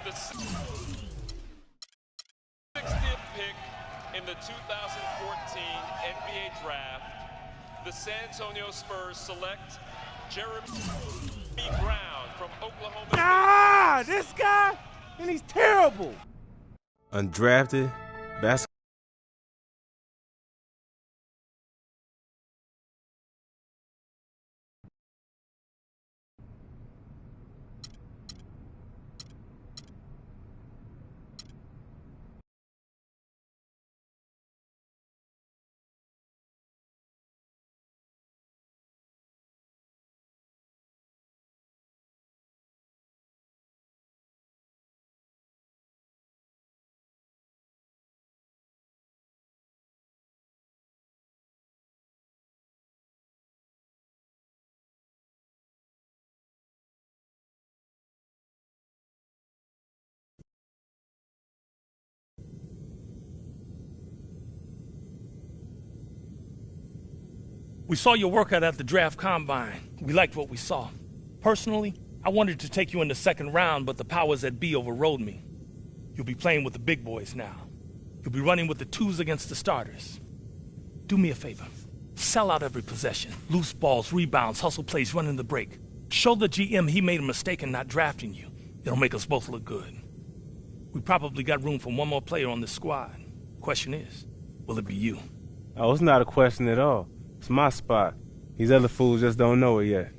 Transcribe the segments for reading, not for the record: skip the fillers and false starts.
the 60th pick in the 2014 NBA Draft, the San Antonio Spurs select Jeremy Brown from Oklahoma. Ah, this guy, and he's terrible. Undrafted basketball. We saw your workout at the draft combine. We liked what we saw. Personally, I wanted to take you in the second round, but the powers that be overrode me. You'll be playing with the big boys now. You'll be running with the twos against the starters. Do me a favor. Sell out every possession. Loose balls, rebounds, hustle plays, running the break. Show the GM he made a mistake in not drafting you. It'll make us both look good. We probably got room for one more player on this squad. Question is, will it be you? Oh, it's not a question at all. It's my spot. These other fools just don't know it yet.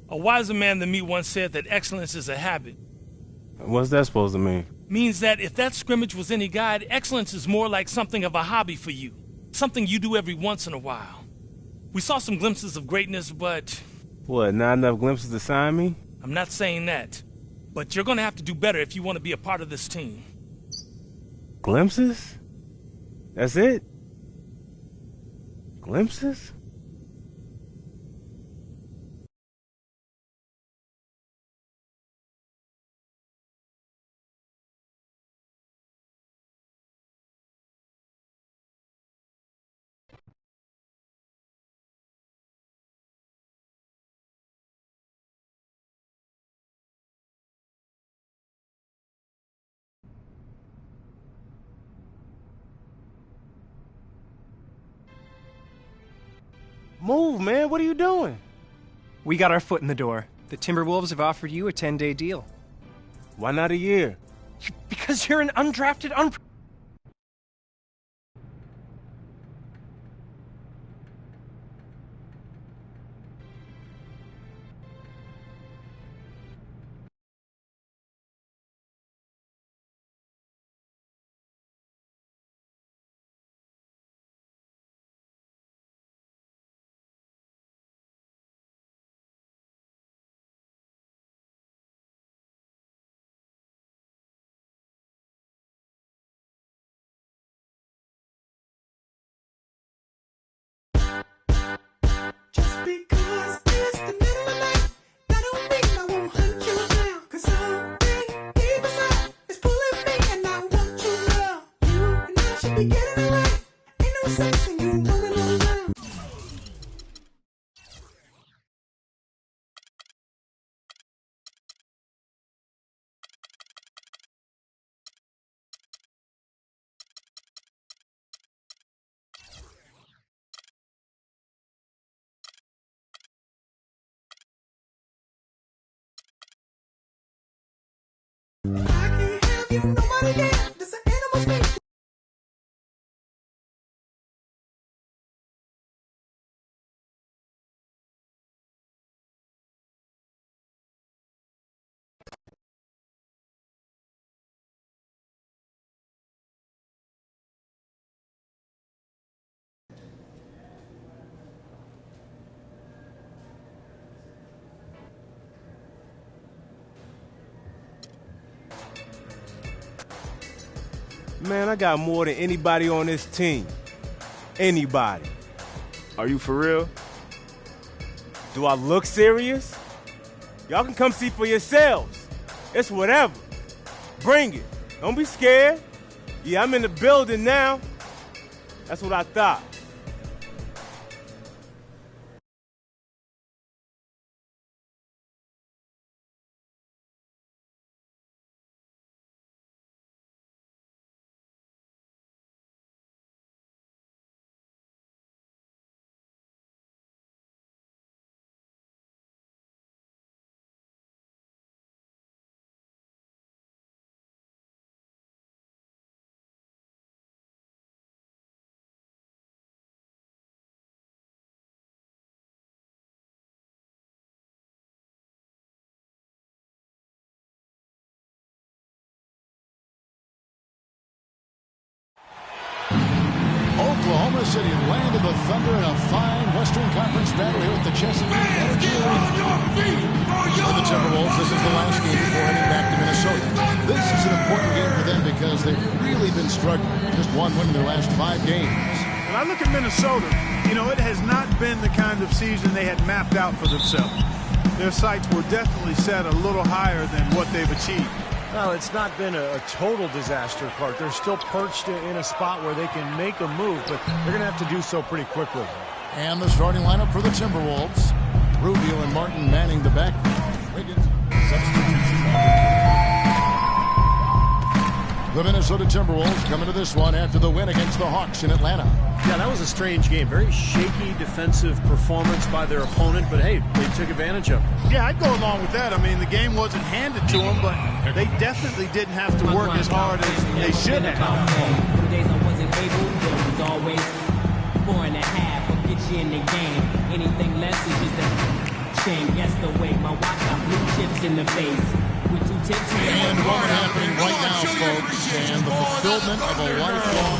A wiser man than me once said that excellence is a habit. What's that supposed to mean? Means that if that scrimmage was any guide, excellence is more like something of a hobby for you. Something you do every once in a while. We saw some glimpses of greatness, but... What, not enough glimpses to sign me? I'm not saying that. But you're gonna have to do better if you want to be a part of this team. Glimpses? That's it? Glimpses? Move, man. What are you doing? We got our foot in the door. The Timberwolves have offered you a 10-day deal. Why not a year? Because you're an undrafted, Just because it's the middle of the night, that don't mean I won't hunt you down. 'Cause something deep inside is pulling me and I want you now. You and I should be getting away. Ain't no sense in you moving around. Man, I got more than anybody on this team. Anybody. Are you for real? Do I look serious? Y'all can come see for yourselves. It's whatever. Bring it. Don't be scared. Yeah, I'm in the building now. That's what I thought. Oklahoma City landed the Thunder in a fine Western Conference battle here at the Chesapeake Energy Arena. For the Timberwolves, this is the last game before heading back to Minnesota. This is an important game for them because they've really been struggling. Just one win in their last 5 games. When I look at Minnesota, you know, it has not been the kind of season they had mapped out for themselves. Their sights were definitely set a little higher than what they've achieved. Well, it's not been a total disaster, Clark. They're still perched in a spot where they can make a move, but they're going to have to do so pretty quickly. And the starting lineup for the Timberwolves. Rubio and Martin manning the back. Wiggins substitution. The Minnesota Timberwolves come into this one after the win against the Hawks in Atlanta. Yeah, that was a strange game. Very shaky defensive performance by their opponent, but hey, they took advantage of it. Yeah, I'd go along with that. I mean, the game wasn't handed to them, but they definitely didn't have to work as hard as they should have. Some days I wasn't able, there was always 4.5 will get you in the game. Anything less is just a shame. Yes, the way my watch got blue chips in the face. With 2 tips and what's happening right now, folks, and the fulfillment of a lifelong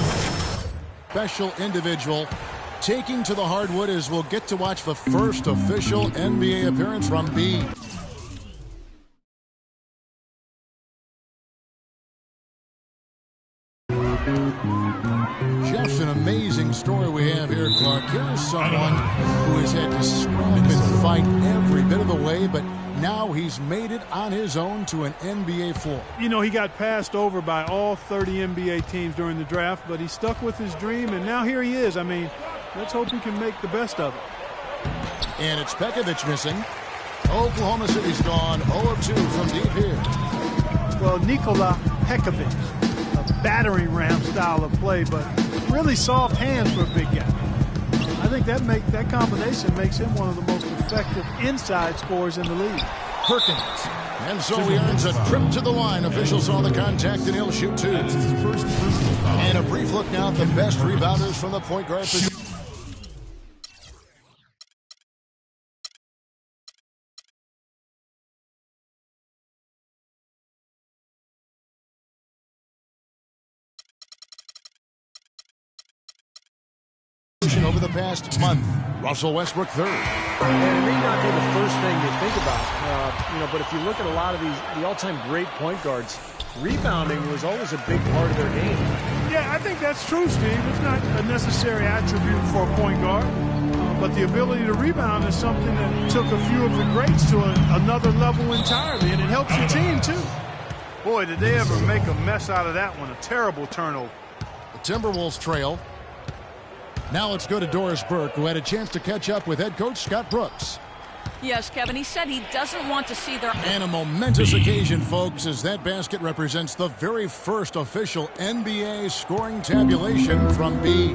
special individual taking to the hardwood as we'll get to watch the first official NBA appearance from B. Jeff's an amazing story we have here, Clark. Here's someone who has had to scrap and fight every bit of the way, but now he's made it on his own to an NBA floor. You know, he got passed over by all 30 NBA teams during the draft, but he stuck with his dream, and now here he is. I mean, let's hope he can make the best of it. And it's Pekovic missing. Oklahoma City's gone 0-2 from deep here. Well, Nikola Pekovic, a battering ram style of play, but really soft hands for a big guy. I think that combination makes him one of the most effective inside scorers in the league. Perkins. And so he earns a trip to the line. Officials saw the contact and he'll shoot 2. And a brief look now at the best rebounders from the point guard position. Over the past month, Russell Westbrook third. And it may not be the first thing you think about, but if you look at a lot of the all-time great point guards, rebounding was always a big part of their game. Yeah, I think that's true, Steve. It's not a necessary attribute for a point guard, but the ability to rebound is something that took a few of the greats to another level entirely, and it helps your team, too. Boy, did they ever make a mess out of that one. A terrible turnover. The Timberwolves trail. Now let's go to Doris Burke, who had a chance to catch up with head coach Scott Brooks. Yes, Kevin, he said he doesn't want to see their... And a momentous occasion, folks, as that basket represents the very first official NBA scoring tabulation from B.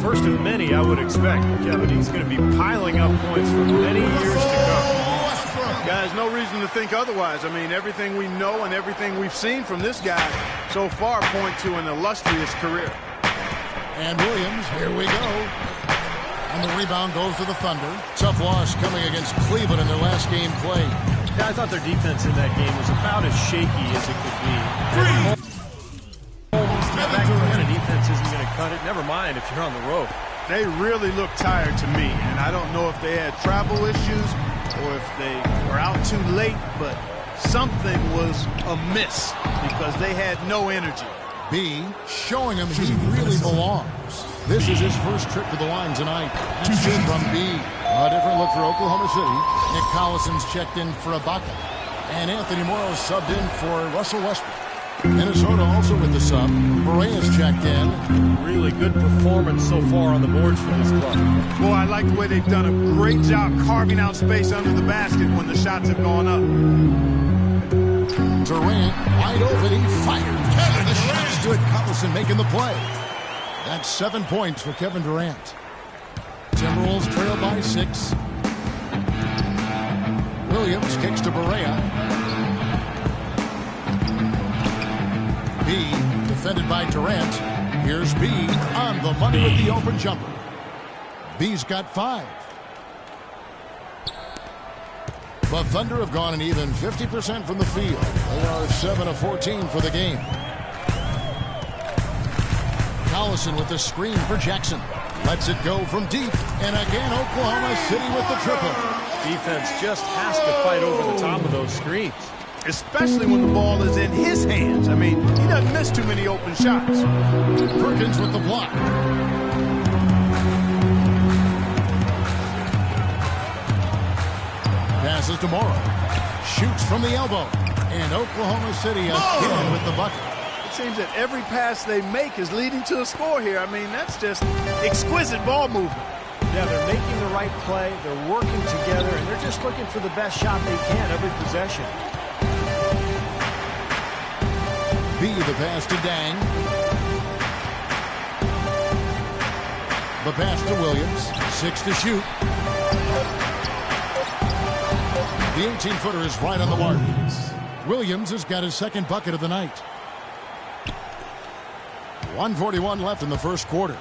First of many, I would expect. Kevin, he's going to be piling up points for many years to come. Guys, no reason to think otherwise. I mean, everything we know and everything we've seen from this guy so far point to an illustrious career. And Williams, here we go. And the rebound goes to the Thunder. Tough loss coming against Cleveland in their last game played. Yeah, I thought their defense in that game was about as shaky as it could be. That kind of defense isn't going to cut it. Never mind if you're on the road. They really look tired to me, and I don't know if they had travel issues or if they were out too late, but something was amiss because they had no energy. B showing him he really belongs. This is his first trip to the line tonight. That's good from B. A different look for Oklahoma City. Nick Collison's checked in for Ibaka. And Anthony Morrow subbed in for Russell Westbrook. Minnesota also with the sub. Boreas checked in. Really good performance so far on the boards for this club. Boy, I like the way they've done a great job carving out space under the basket when the shots have gone up. Durant wide open. He fired. Kevin, the shot's good. Collison making the play. That's 7 points for Kevin Durant. Timberwolves trail by 6. Williams kicks to Barea. B defended by Durant. Here's B on the money with the open jumper. B's got 5. The Thunder have gone an even 50% from the field. They are 7 of 14 for the game. Collison with the screen for Jackson. Lets it go from deep. And again, Oklahoma City with the triple. Defense just has to fight over the top of those screens. Especially when the ball is in his hands. I mean, he doesn't miss too many open shots. Perkins with the block. Passes to Morrow. Shoots from the elbow. And Oklahoma City again with the bucket. It seems that every pass they make is leading to a score here. I mean, that's just exquisite ball movement. Yeah, they're making the right play. They're working together, and they're just looking for the best shot they can every possession. B the pass to Dang. The pass to Williams. 6 to shoot. The 18-footer is right on the mark. Williams has got his second bucket of the night. 1:41 left in the first quarter.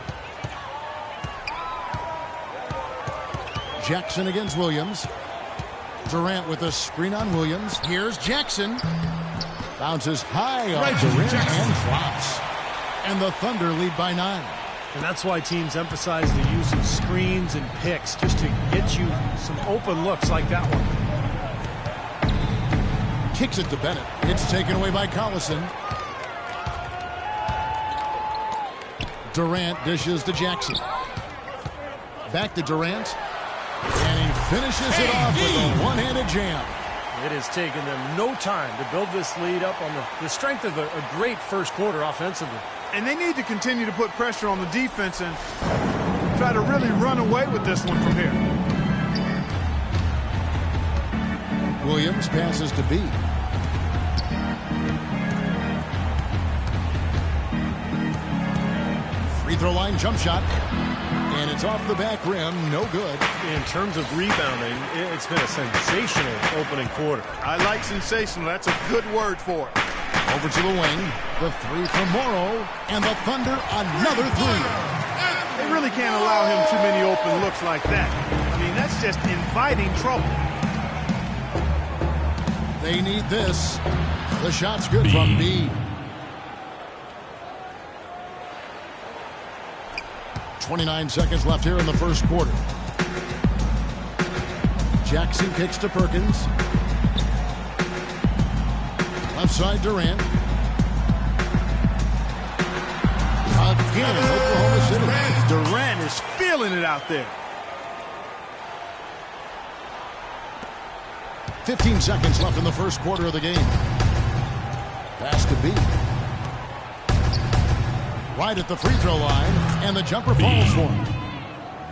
Jackson against Williams. Durant with a screen on Williams. Here's Jackson. Bounces high off Durant and drops. And the Thunder lead by 9. And that's why teams emphasize the use of screens and picks, just to get you some open looks like that one. Kicks it to Bennett. It's taken away by Collison. Durant dishes to Jackson. Back to Durant. And he finishes it off with a one-handed jam. It has taken them no time to build this lead up on the strength of a great first quarter offensively. And they need to continue to put pressure on the defense and try to really run away with this one from here. Williams passes to B. Free throw line jump shot. And it's off the back rim. No good. In terms of rebounding, it's been a sensational opening quarter. I like sensational. That's a good word for it. Over to the wing. The 3 from Morrow. And the Thunder another 3. They really can't allow him too many open looks like that. I mean, that's just inviting trouble. They need this. The shot's good from B. 29 seconds left here in the first quarter. Jackson kicks to Perkins. Left side Durant. Again, Oklahoma City. Durant is feeling it out there. 15 seconds left in the first quarter of the game. Pass to B. Right at the free throw line, and the jumper falls for him.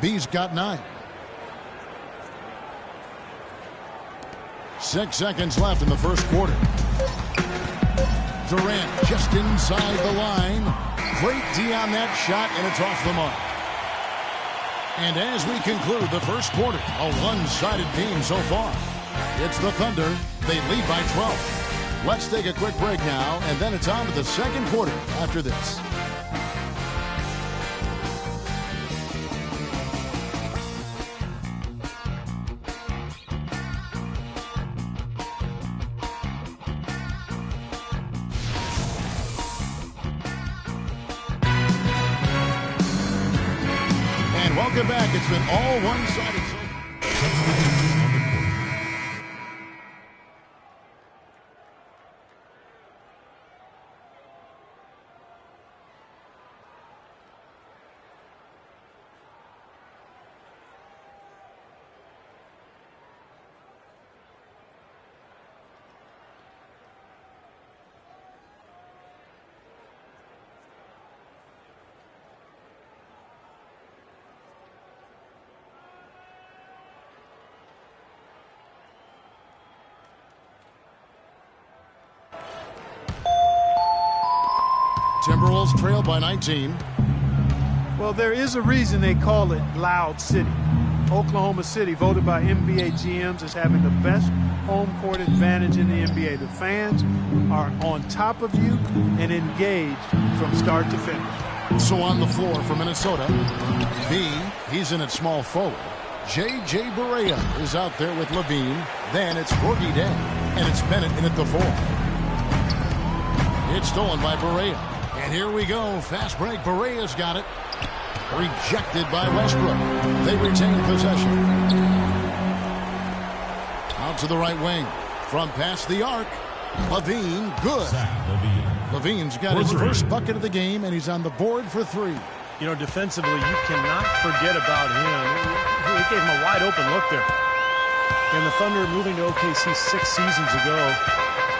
B's got 9. 6 seconds left in the first quarter. Durant just inside the line. Great D on that shot, and it's off the mark. And as we conclude the first quarter, a one-sided game so far. It's the Thunder. They lead by 12. Let's take a quick break now, and then it's on to the second quarter after this. And welcome back. It's been all one-sided so far. Timberwolves trail by 19. Well, there is a reason they call it Loud City. Oklahoma City, voted by NBA GMs as having the best home court advantage in the NBA. The fans are on top of you and engaged from start to finish. So on the floor for Minnesota, he's in at small forward. J.J. Barea is out there with Levine. Then it's Gorgie Day, and it's Bennett in at the 4. It's stolen by Barea. And here we go. Fast break. Barea's got it. Rejected by Westbrook. They retain possession. Out to the right wing. From past the arc. Levine, good. Levine's got his first bucket of the game, and he's on the board for 3. You know, defensively, you cannot forget about him. He gave him a wide open look there. And the Thunder moving to OKC 6 seasons ago,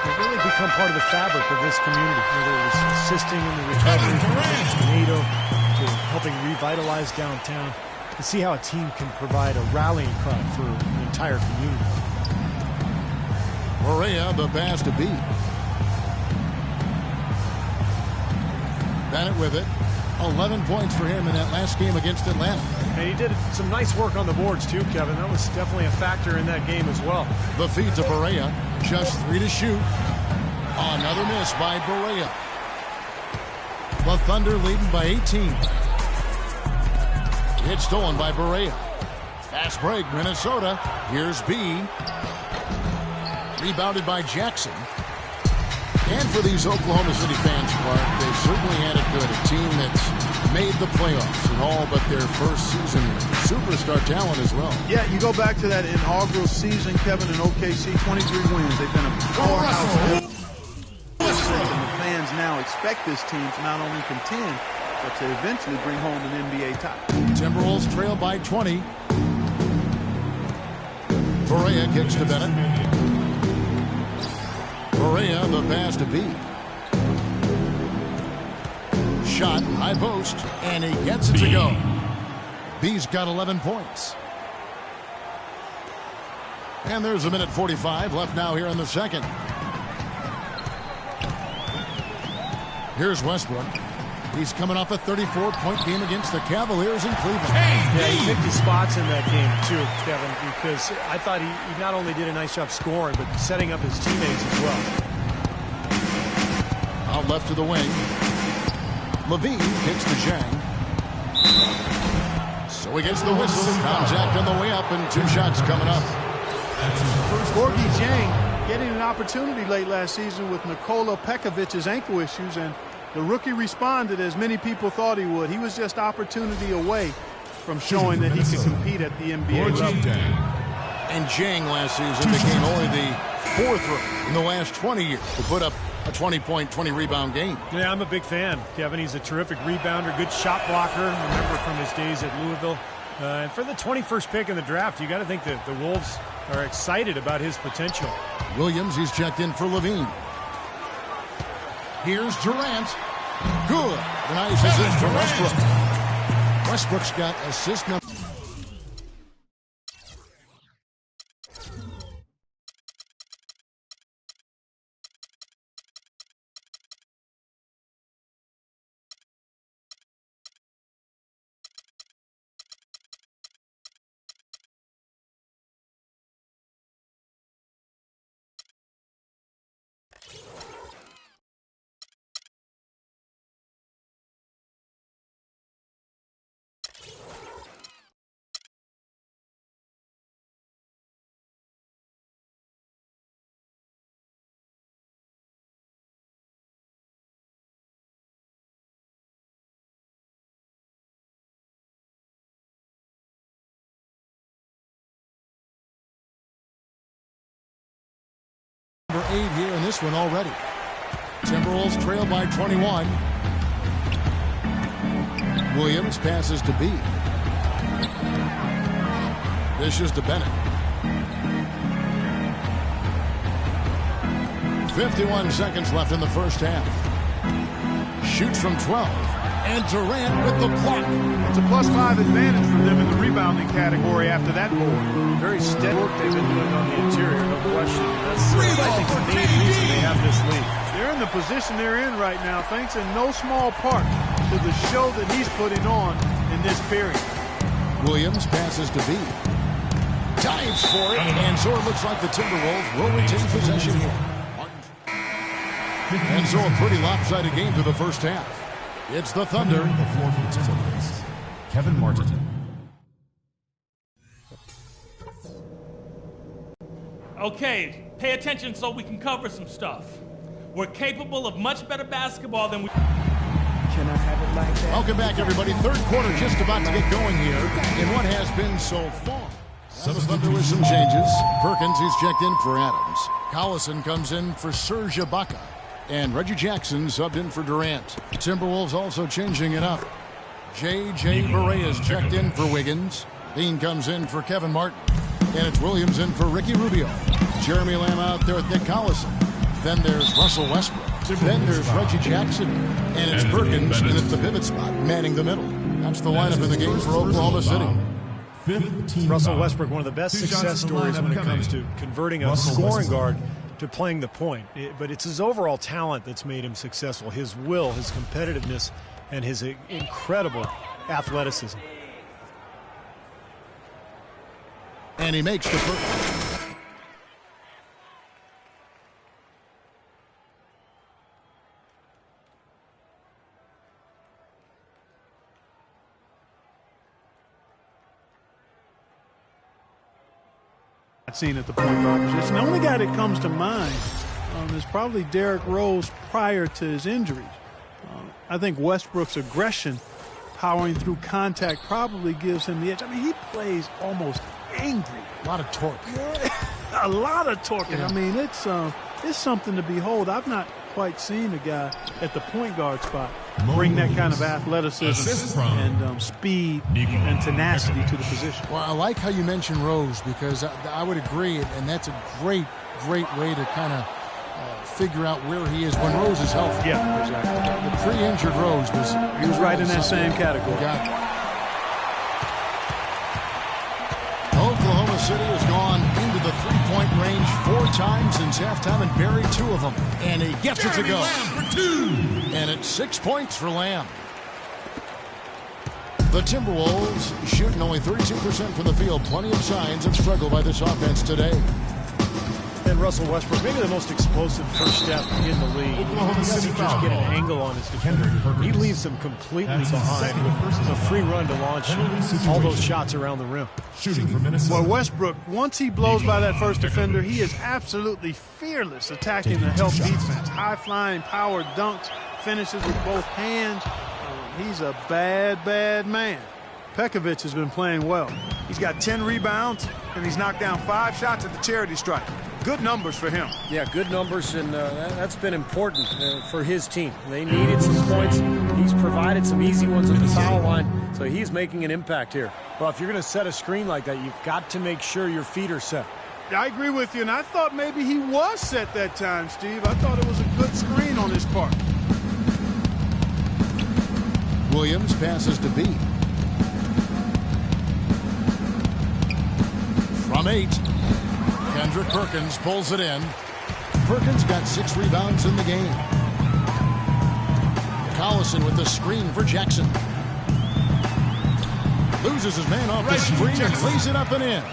they've really become part of the fabric of this community. Whether it was assisting in the recovery from NATO to helping revitalize downtown, to see how a team can provide a rallying cry for the entire community. Barea, the pass to beat. Bennett with it. 11 points for him in that last game against Atlanta. And he did some nice work on the boards too, Kevin. That was definitely a factor in that game as well. The feed to Barea. Just 3 to shoot. Another miss by Barea. The Thunder leading by 18. It's stolen by Barea. Fast break, Minnesota. Here's B. Rebounded by Jackson. And for these Oklahoma City fans, Clark, they certainly had it good. A team that's made the playoffs in all but their first season. Superstar talent as well. Yeah, you go back to that inaugural season, Kevin, in OKC, 23 wins. They've been a powerhouse. And the fans now expect this team to not only contend, but to eventually bring home an NBA title. Timberwolves trail by 20. Barea kicks to Bennett. Barea, the pass to B. Shot, high post, and he gets it to go. B's got 11 points. And there's a minute 45 left now here in the second. Here's Westbrook. He's coming off a 34-point game against the Cavaliers in Cleveland. Yeah, he picked his spots in that game too, Kevin, because I thought he not only did a nice job scoring, but setting up his teammates as well. Out left to the wing. Levine kicks to Zhang. So he gets the whistle. Contact on the way up, and 2 shots coming up. Gorgie Zhang getting an opportunity late last season with Nikola Pekovic's ankle issues, and the rookie responded as many people thought he would. He was just opportunity away from showing that he could compete at the NBA level. And Zhang last season became only the 4th rookie in the last 20 years to put up a 20-point, 20-rebound game. Yeah, I'm a big fan, Kevin. He's a terrific rebounder, good shot blocker. Remember from his days at Louisville. And for the 21st pick in the draft, you got to think that the Wolves are excited about his potential. Williams, he's checked in for Levine. Here's Durant. Good. The nice assist for Westbrook. Westbrook's got assist number. Number 8 here in this one already. Timberwolves trail by 21. Williams passes to B. Dishes to Bennett. 51 seconds left in the first half. Shoots from 12. And Durant with the block. It's a +5 advantage for them in the rebounding category after that board. Very steady work they've been doing on the interior, no question. That's I think the main reason they have this lead. They're in the position they're in right now, thanks in no small part to the show that he's putting on in this period. Williams passes to B. Dives for it, and so it looks like the Timberwolves will retain possession here. And so a pretty lopsided game through the first half. It's the Thunder. The floor for the Timberwolves, Kevin Martin. Okay, pay attention so we can cover some stuff. We're capable of much better basketball than we... Can I have it like that? Welcome back, everybody. Third quarter just about to get going here in what has been so far. The Thunder with some changes. Perkins, he's checked in for Adams. Collison comes in for Serge Ibaka. And Reggie Jackson subbed in for Durant. Timberwolves also changing it up. J.J. Barea is checked in for Wiggins. Dean comes in for Kevin Martin. And it's Williams in for Ricky Rubio. Jeremy Lamb out there with Nick Collison. Then there's Russell Westbrook. Then there's Reggie Jackson. And it's Perkins, and it's the pivot spot, manning the middle. That's the lineup in the game for Oklahoma City. Russell Westbrook, one of the best success stories when it comes to converting a scoring guard to playing the point. But it's his overall talent that's made him successful. His will, his competitiveness, and his incredible athleticism. And he makes the first. Seen at the point guard position. The only guy that comes to mind is probably Derrick Rose prior to his injuries. I think Westbrook's aggression, powering through contact, probably gives him the edge. I mean, he plays almost angry. A lot of torque. A lot of torque. Yeah. I mean, it's something to behold. I've not quite seen a guy at the point guard spot bring that kind of athleticism and speed and tenacity to the position. Well, I like how you mentioned Rose, because I would agree, and that's a great way to kind of figure out where he is when Rose is healthy. Yeah, exactly. The pre-injured Rose was right in that same category. Got it. Oklahoma City has gone into the three-point range 4 times since halftime and buried 2 of them. And he gets it to go. For 2. And it's 6 points for Lamb. The Timberwolves shooting only 32% from the field. Plenty of signs of struggle by this offense today. And Russell Westbrook, maybe the most explosive first step in the league. He doesn't just get an angle on his defender. He leaves them completely behind with a free run to launch all those shots around the rim. Shooting for Minnesota. Well, Westbrook, once he blows by that first defender, he is absolutely fearless attacking the help defense. High-flying power dunks, finishes with both hands. He's a bad man. Pekovic has been playing well. He's got 10 rebounds, and he's knocked down 5 shots at the charity stripe. Good numbers for him. Yeah, good numbers, and that's been important for his team. They needed some points. He's provided some easy ones at the foul line, so he's making an impact here. Well, if you're going to set a screen like that, you've got to make sure your feet are set. I agree with you, and I thought maybe he was set that time, Steve. I thought it was a good screen on his part. Williams passes to B. From 8, Kendrick Perkins pulls it in. Perkins got 6 rebounds in the game. Collison with the screen for Jackson. Loses his man off the screen and lays it up and in.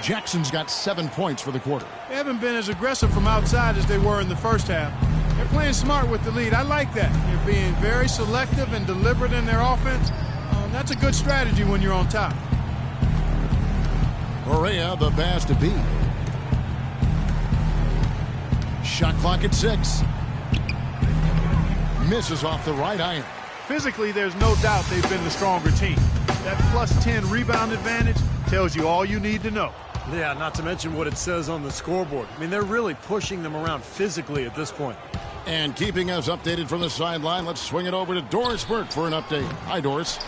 Jackson's got 7 points for the quarter. They haven't been as aggressive from outside as they were in the first half. They're playing smart with the lead. I like that. They're being very selective and deliberate in their offense. That's a good strategy when you're on top. Barea, the pass to B. Shot clock at 6. Misses off the right iron. Physically, there's no doubt they've been the stronger team. That plus 10 rebound advantage tells you all you need to know. Yeah, not to mention what it says on the scoreboard. I mean, they're really pushing them around physically at this point. And keeping us updated from the sideline, let's swing it over to Doris Burke for an update. Hi, Doris.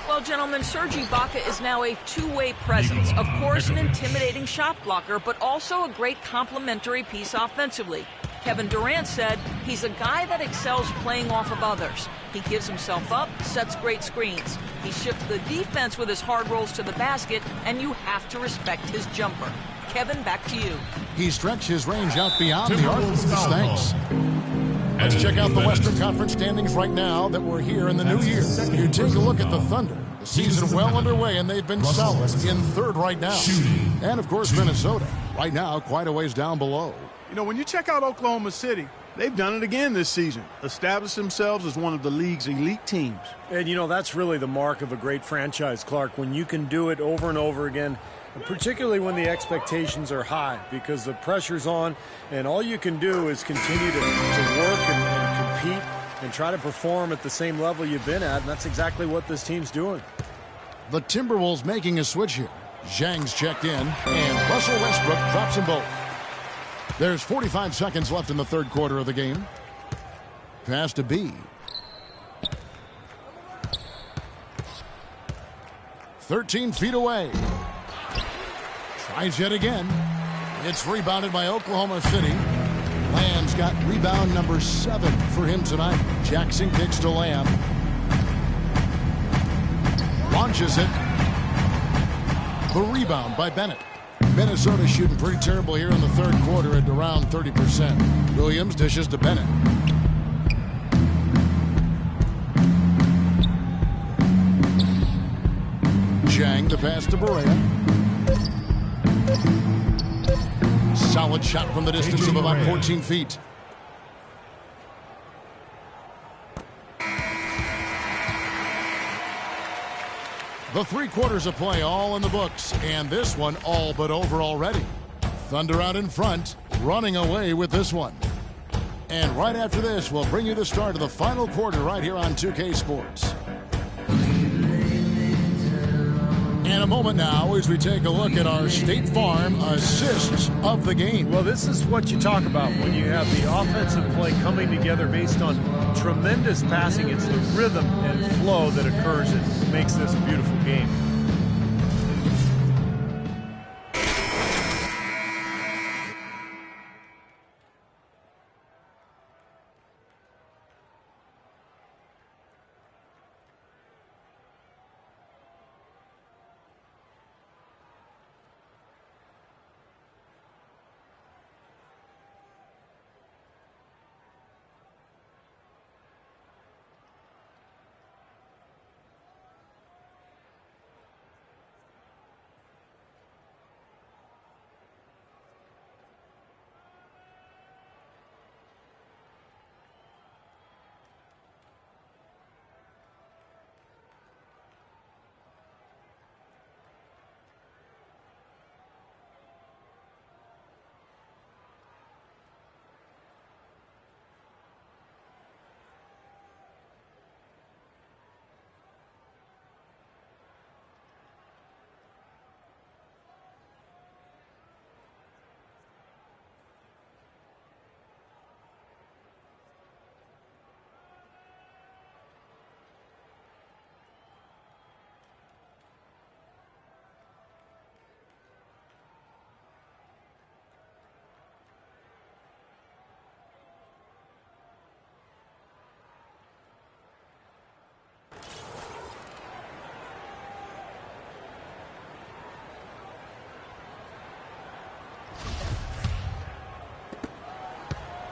Well, gentlemen, Serge Ibaka is now a two-way presence. Of course, an intimidating shot blocker, but also a great complementary piece offensively. Kevin Durant said he's a guy that excels playing off of others. He gives himself up, sets great screens. He shifts the defense with his hard rolls to the basket, and you have to respect his jumper. Kevin, back to you. He stretched his range out beyond the arc. Thanks. Let's check out the Western Conference standings right now that we're here in the new year. You take a look at the Thunder. The season well underway, and they've been solid in third right now. And, of course, Minnesota, right now, quite a ways down below. You know, when you check out Oklahoma City, they've done it again this season. Established themselves as one of the league's elite teams. And, you know, that's really the mark of a great franchise, Clark, when you can do it over and over again, particularly when the expectations are high, because the pressure's on, and all you can do is continue to work and compete and try to perform at the same level you've been at, and that's exactly what this team's doing. The Timberwolves making a switch here. Zhang's checked in, and Russell Westbrook drops them both. There's 45 seconds left in the third quarter of the game. Pass to B. 13 feet away. Tries yet again. It's rebounded by Oklahoma City. Lamb's got rebound number 7 for him tonight. Jackson kicks to Lamb. Launches it. The rebound by Bennett. Minnesota shooting pretty terrible here in the third quarter at around 30%. Williams dishes to Bennett. Zhang the pass to Barea. Solid shot from the distance of about 14 feet. The 3 quarters of play all in the books, and this one all but over already. Thunder out in front, running away with this one. And right after this, we'll bring you the start of the final quarter right here on 2K Sports. And a moment now as we take a look at our State Farm assists of the game. Well, this is what you talk about when you have the offensive play coming together based on tremendous passing. It's the rhythm and flow that occurs that makes this a beautiful game.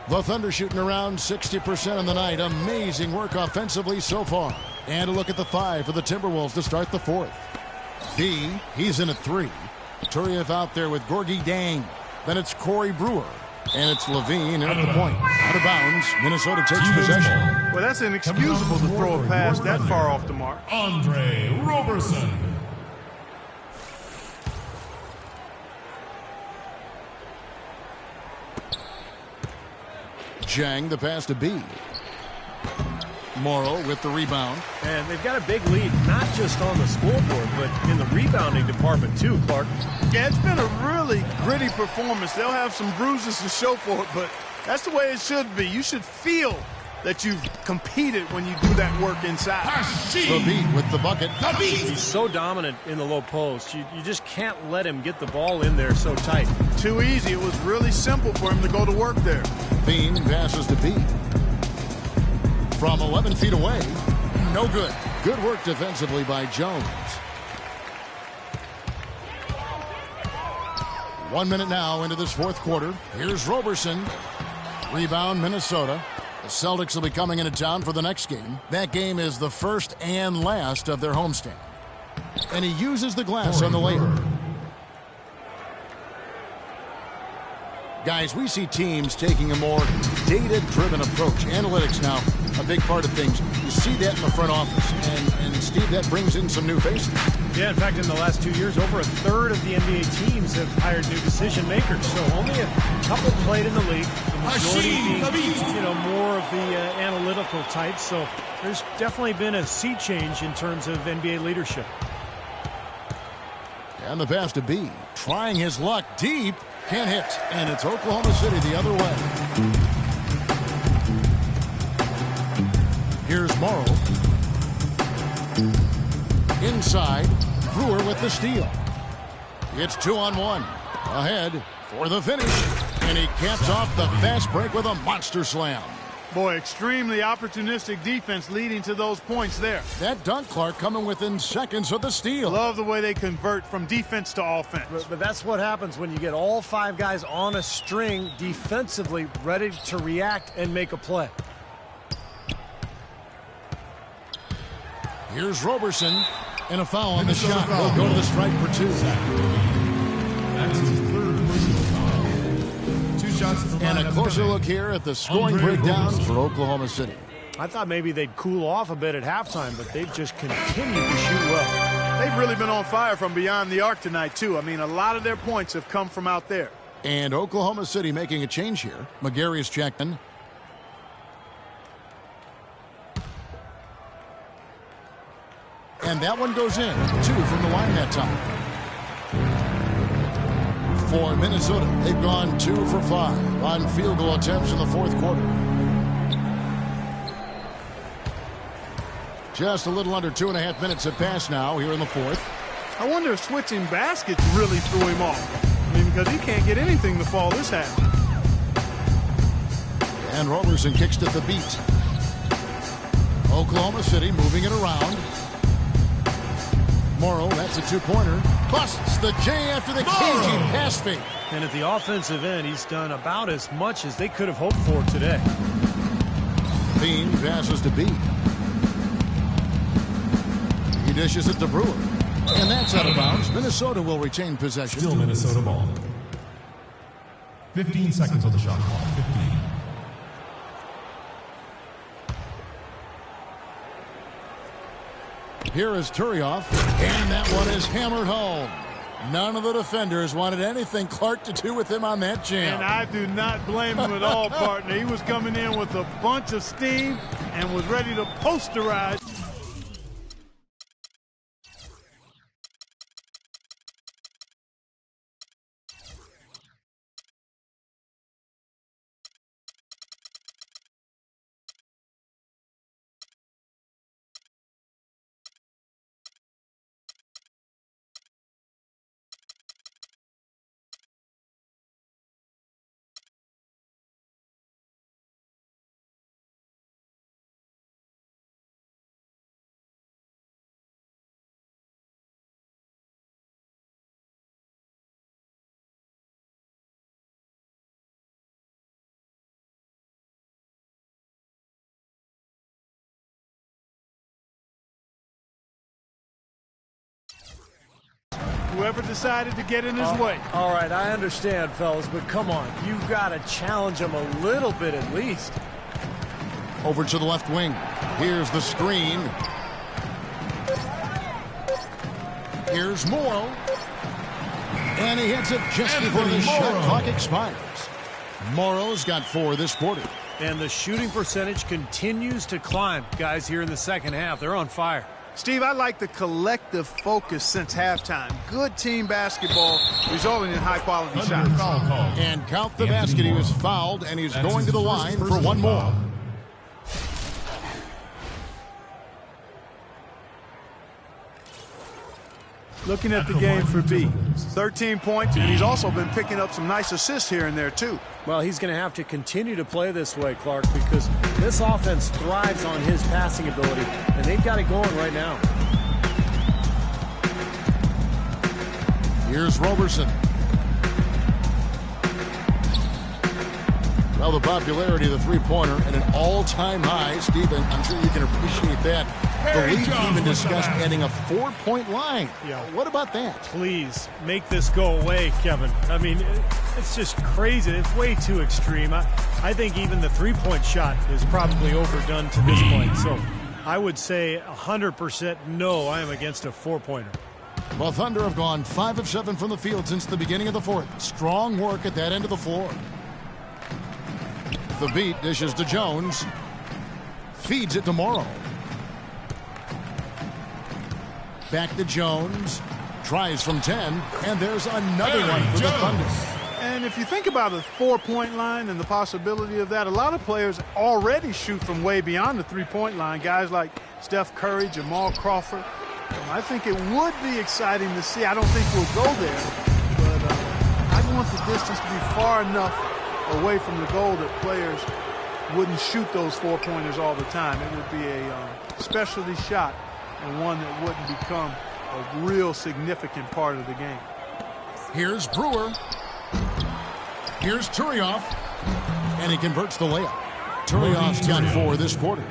The Thunder shooting around 60% on the night. Amazing work offensively so far. And a look at the 5 for the Timberwolves to start the fourth. B, he's in at 3. Turiev out there with Gorgie Dang. Then it's Corey Brewer. And it's Levine in at the point. Out of bounds, Minnesota takes possession. Well, that's inexcusable to throw a pass that far off the mark. Andre Roberson. Zhang the pass to B. Morrow with the rebound. And they've got a big lead, not just on the scoreboard, but in the rebounding department too, Clark. Yeah, it's been a really gritty performance. They'll have some bruises to show for it, but that's the way it should be. You should feel that you've competed when you do that work inside. The beat with the bucket. He's so dominant in the low post. You just can't let him get the ball in there so tight. Too easy. It was really simple for him to go to work there. Bean passes to B. from 11 feet away. No good. Good work defensively by Jones. 1 minute now into this fourth quarter. Here's Roberson. Rebound, Minnesota. The Celtics will be coming into town for the next game. That game is the first and last of their homestand. And he uses the glass on the layup. Guys, we see teams taking a more data-driven approach. Analytics now, a big part of things. You see that in the front office. And Steve, that brings in some new faces. Yeah, in fact, in the last 2 years, over a third of the NBA teams have hired new decision makers. So only a couple played in the league. The majority being, more of the analytical types. So there's definitely been a sea change in terms of NBA leadership. And the pass to B. Trying his luck deep. Can't hit. And it's Oklahoma City the other way. Here's Morrow. Inside. Brewer with the steal. It's 2-on-1. Ahead for the finish. And he caps off the fast break with a monster slam. Boy, extremely opportunistic defense leading to those points there. That dunk, Clark, coming within seconds of the steal. Love the way they convert from defense to offense. But that's what happens when you get all five guys on a string defensively ready to react and make a play. Here's Roberson, and a foul on the shot. He'll go to the strike for two. That's his third personal foul. 2 shots at the line. And a closer look here at the scoring breakdown for Oklahoma City. I thought maybe they'd cool off a bit at halftime, but they've just continued to shoot well. They've really been on fire from beyond the arc tonight, too. I mean, a lot of their points have come from out there. And Oklahoma City making a change here. McGarry is checked in. And that one goes in. 2 from the line that time. For Minnesota, they've gone 2 for 5 on field goal attempts in the fourth quarter. Just a little under 2.5 minutes have passed now here in the fourth. I wonder if switching baskets really threw him off. I mean, because he can't get anything to fall this half. And Roberson kicks to the beat. Oklahoma City moving it around. Morrow, that's a 2-pointer. Busts the J after the cagey pass fake. And at the offensive end, he's done about as much as they could have hoped for today. Bean passes to B. He dishes it to Brewer. And that's out of bounds. Minnesota will retain possession. Still Minnesota ball. 15 seconds on the shot clock. 15. Here is Turioff, and that one is hammered home. None of the defenders wanted anything Clark to do with him on that jam. And I do not blame him at all, partner. He was coming in with a bunch of steam and was ready to posterize. Whoever decided to get in his way. All right, I understand, fellas, but come on. You got to challenge him a little bit at least. Over to the left wing. Here's the screen. Here's Morrow. And he hits it just before the shot clock expires. Morrow's got 4 this quarter. And the shooting percentage continues to climb. Guys here in the second half, they're on fire. Steve, I like the collective focus since halftime. Good team basketball resulting in high-quality shots. And count the basket. He was fouled, and he's going to the line for one more. Looking at the game for B. 13 points, and he's also been picking up some nice assists here and there, too. Well, he's going to have to continue to play this way, Clark, because this offense thrives on his passing ability, and they've got it going right now. Here's Roberson. Well, the popularity of the three-pointer at an all-time high. Stephen, I'm sure you can appreciate that. The league even discussed adding a 4-point line. Yeah. What about that? Please, make this go away, Kevin. I mean, it's just crazy. It's way too extreme. I think even the three-point shot is probably overdone to this point. So I would say 100% no, I am against a four-pointer. Well, Thunder have gone 5 of 7 from the field since the beginning of the fourth. Strong work at that end of the floor. The beat dishes to Jones. Feeds it to Morrow. Back to Jones. Tries from 10. And there's another one for the Thunder. And if you think about a 4-point line and the possibility of that, a lot of players already shoot from way beyond the 3-point line. Guys like Steph Curry, Jamal Crawford. I think it would be exciting to see. I don't think we'll go there, but I want the distance to be far enough away from the goal that players wouldn't shoot those 4-pointers all the time. It would be a specialty shot and one that wouldn't become a real significant part of the game. Here's Brewer. Here's Turioff. And he converts the layup. Turioff's got 4 this quarter.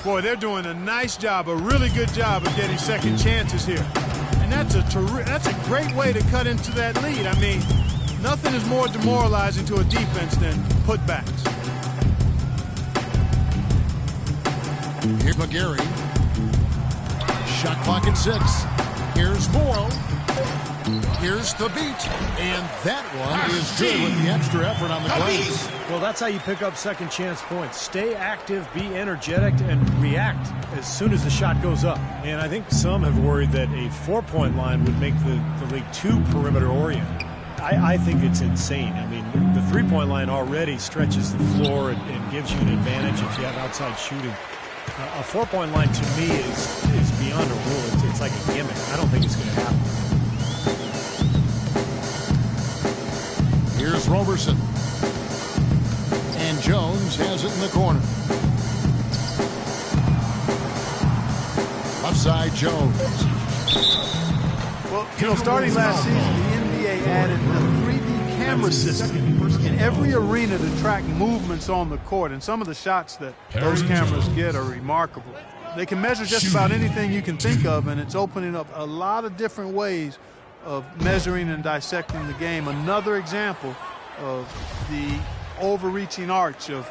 Boy, they're doing a nice job, a really good job of getting second chances here. And that's a great way to cut into that lead. I mean, nothing is more demoralizing to a defense than putbacks. Here's McGarry. Shot clock at 6. Here's Morrow. Here's the beat. And that one is good with the extra effort on the glass. Well, that's how you pick up second chance points. Stay active, be energetic, and react as soon as the shot goes up. And I think some have worried that a 4-point line would make the league too perimeter oriented. I think it's insane. I mean, the 3-point line already stretches the floor and gives you an advantage if you have outside shooting. A 4-point line to me is beyond a rule. It's like a gimmick. I don't think it's going to happen. Here's Roberson. And Jones has it in the corner. Upside Jones. Well, starting last season, the NBA added the 3D camera system in every arena to track movements on the court. And some of the shots that those cameras get are remarkable. They can measure just about anything you can think of, and it's opening up a lot of different ways of measuring and dissecting the game. Another example of the overreaching arch of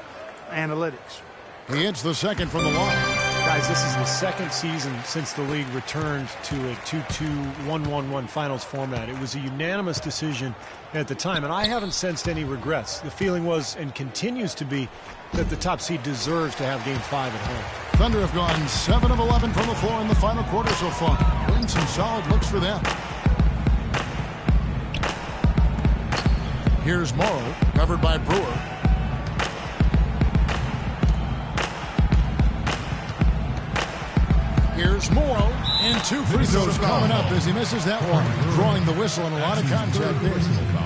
analytics. He hits the second from the line. Guys, this is the second season since the league returned to a 2-2-1-1-1 finals format. It was a unanimous decision at the time, and I haven't sensed any regrets. The feeling was, and continues to be, that the top seed deserves to have Game 5 at home. Thunder have gone 7 of 11 from the floor in the final quarter so far. Been some solid looks for them. Here's Morrow, covered by Brewer. Here's Morrow, and 2 free throws coming up as he misses that one. Drawing the whistle and a lot of contact there.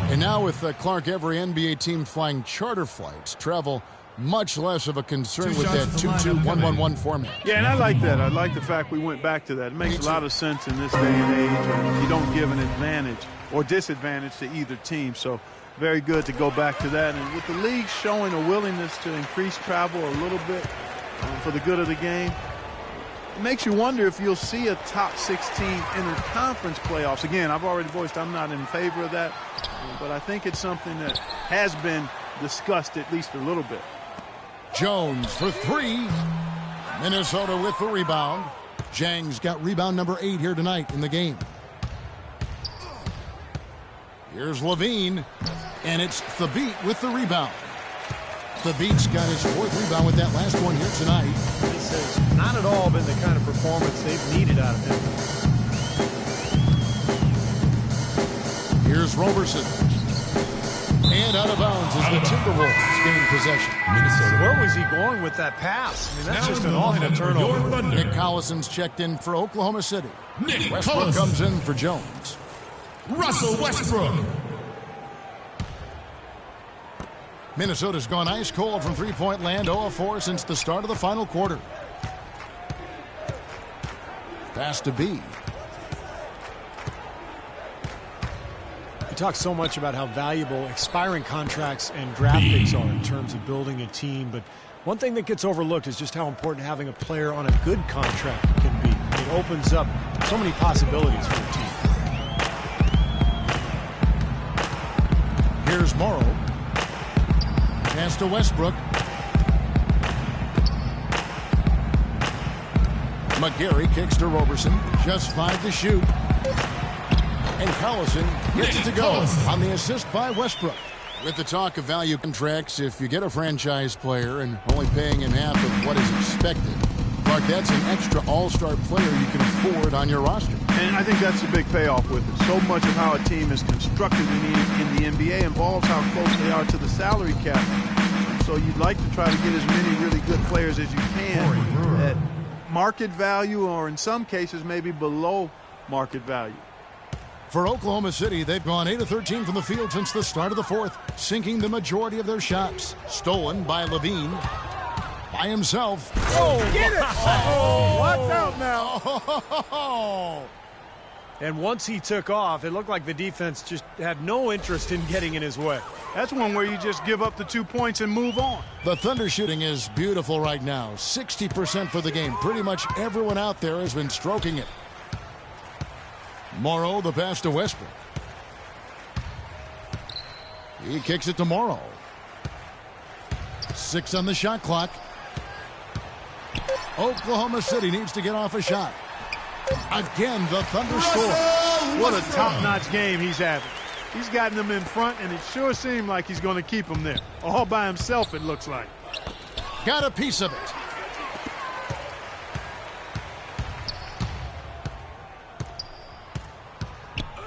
And now with Clark, every NBA team flying charter flights, travel much less of a concern with that 2-2-1-1-1 format. Yeah, and I like that. I like the fact we went back to that. It makes a lot of sense in this day and age when you don't give an advantage or disadvantage to either team. So very good to go back to that. And with the league showing a willingness to increase travel a little bit for the good of the game, it makes you wonder if you'll see a top 16 interconference playoffs. Again, I've already voiced I'm not in favor of that, but I think it's something that has been discussed at least a little bit. Jones for 3. Minnesota with the rebound. Jang's got rebound number 8 here tonight in the game. Here's Levine, and it's Thabit with the rebound. Thabit's got his 4th rebound with that last one here tonight. This has not at all been the kind of performance they've needed out of him. Here's Roberson. And out of bounds as the Timberwolves gain possession. Where was he going with that pass? I mean, that's just an awful turnover. Nick Collison's checked in for Oklahoma City. Nick Westbrook Collison comes in for Jones. Russell Westbrook. Minnesota's gone ice cold from three-point land, 0 of 4 since the start of the final quarter. Pass to B. You talk so much about how valuable expiring contracts and draft picks are in terms of building a team, but one thing that gets overlooked is just how important having a player on a good contract can be. It opens up so many possibilities for a team. Here's Morrow. Pass to Westbrook. McGarry kicks to Roberson. Just 5 to shoot. And Collison gets it to go on the assist by Westbrook. With the talk of value contracts, if you get a franchise player and only paying him half of what is expected, Clark, that's an extra all-star player you can afford on your roster. And I think that's the big payoff with it. So much of how a team is constructed in the NBA involves how close they are to the salary cap. So you'd like to try to get as many really good players as you can at market value, or in some cases maybe below market value. For Oklahoma City, they've gone 8 of 13 from the field since the start of the fourth, sinking the majority of their shots. Stolen by Levine. By himself. Oh, get it! Oh, watch out now. Oh. And once he took off, it looked like the defense just had no interest in getting in his way. That's one where you just give up the 2 points and move on. The Thunder shooting is beautiful right now. 60% for the game. Pretty much everyone out there has been stroking it. Morrow, the pass to Westbrook. He kicks it to Morrow. 6 on the shot clock. Oklahoma City needs to get off a shot. Again, the Thunder score. What a top-notch game he's having. He's gotten them in front, and it sure seemed like he's going to keep them there. All by himself, it looks like. Got a piece of it.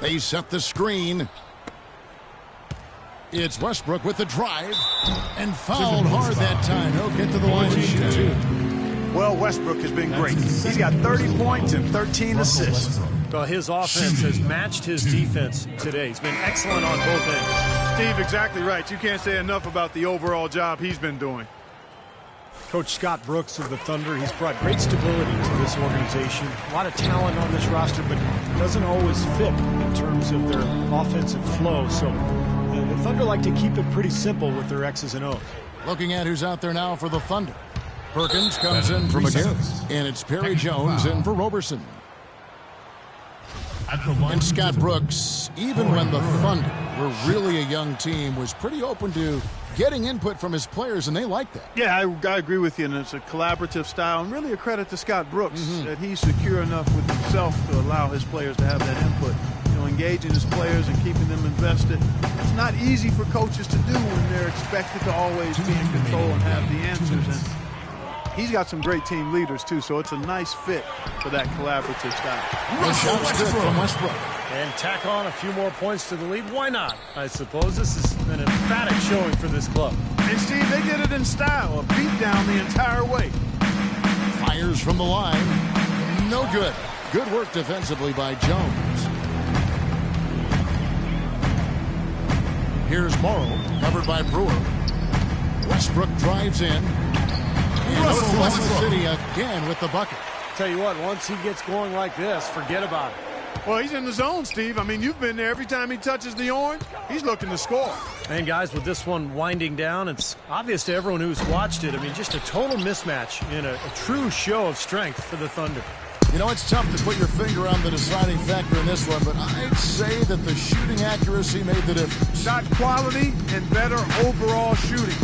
They set the screen. It's Westbrook with the drive. And fouled hard that time. He'll get to the line and shoot 2. Well, Westbrook has been great. He's got 30 points and 13 assists. Well, his offense has matched his defense today. He's been excellent on both ends. Steve, exactly right. You can't say enough about the overall job he's been doing. Coach Scott Brooks of the Thunder, he's brought great stability to this organization. A lot of talent on this roster, but doesn't always fit in terms of their offensive flow. So the Thunder like to keep it pretty simple with their X's and O's. Looking at who's out there now for the Thunder. Perkins comes in for McGarry. And it's Perry Jones in for Roberson. And Scott Brooks, even when the Thunder were really a young team, was pretty open to getting input from his players, and they like that. Yeah, I agree with you, and it's a collaborative style, and really a credit to Scott Brooks that he's secure enough with himself to allow his players to have that input. You know, engaging his players and keeping them invested. It's not easy for coaches to do when they're expected to always be in control and have the answers. And he's got some great team leaders, too, so it's a nice fit for that collaborative style. From Westbrook. And tack on a few more points to the lead. Why not? I suppose this is an emphatic showing for this club. And, Steve, they did it in style, a beat down the entire way. Fires from the line. No good. Good work defensively by Jones. Here's Morrow, covered by Brewer. Westbrook drives in. Oklahoma City again with the bucket. Tell you what, once he gets going like this, forget about it. Well, he's in the zone, Steve. I mean, you've been there. Every time he touches the orange, he's looking to score. And, guys, with this one winding down, it's obvious to everyone who's watched it. I mean, just a total mismatch and a true show of strength for the Thunder. You know, it's tough to put your finger on the deciding factor in this one, but I'd say that the shooting accuracy made the difference. Shot quality and better overall shooting.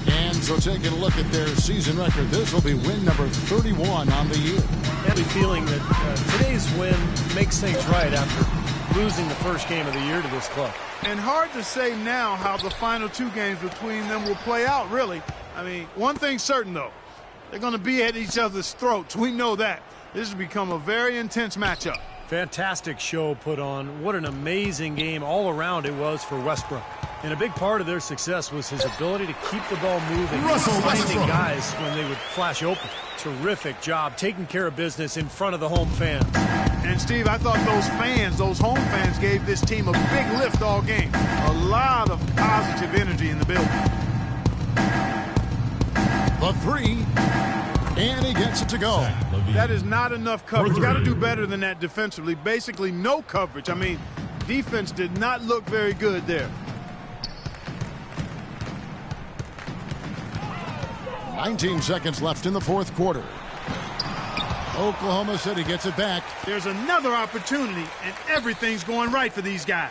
And so taking a look at their season record, this will be win number 31 on the year. I have a feeling that today's win makes things right after losing the first game of the year to this club. And hard to say now how the final 2 games between them will play out, really. I mean, one thing's certain, though. They're going to be at each other's throats. We know that. This has become a very intense matchup. Fantastic show put on. What an amazing game all around it was for Westbrook. And a big part of their success was his ability to keep the ball moving, finding guys when they would flash open. Terrific job taking care of business in front of the home fans. And, Steve, I thought those home fans gave this team a big lift all game. A lot of positive energy in the building. The three, and he gets it to go. That is not enough coverage. You got to do better than that defensively. Basically, no coverage. I mean, defense did not look very good there. 19 seconds left in the fourth quarter. Oklahoma City gets it back. There's another opportunity, and everything's going right for these guys.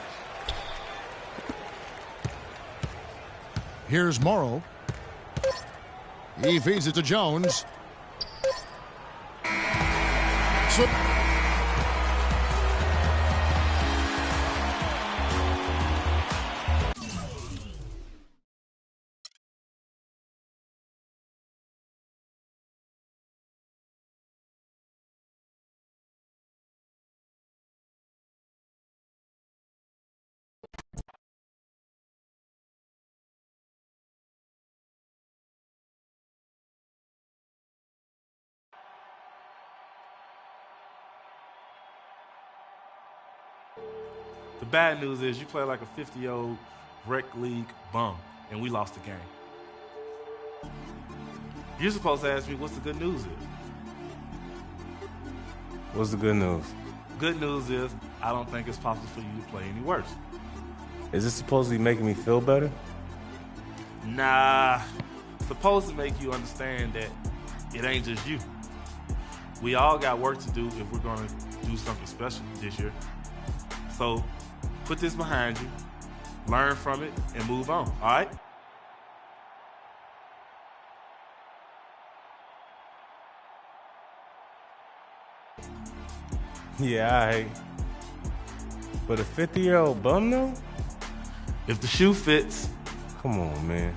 Here's Morrow. He feeds it to Jones. The bad news is you play like a 50-year-old rec league bum, and we lost the game. You're supposed to ask me what's the good news is. What's the good news? Good news is I don't think it's possible for you to play any worse. Is this supposed to be making me feel better? Nah, it's supposed to make you understand that it ain't just you. We all got work to do if we're going to do something special this year. So put this behind you, learn from it, and move on, all right? Yeah, all right. But a 50-year-old bum, though? If the shoe fits. Come on, man.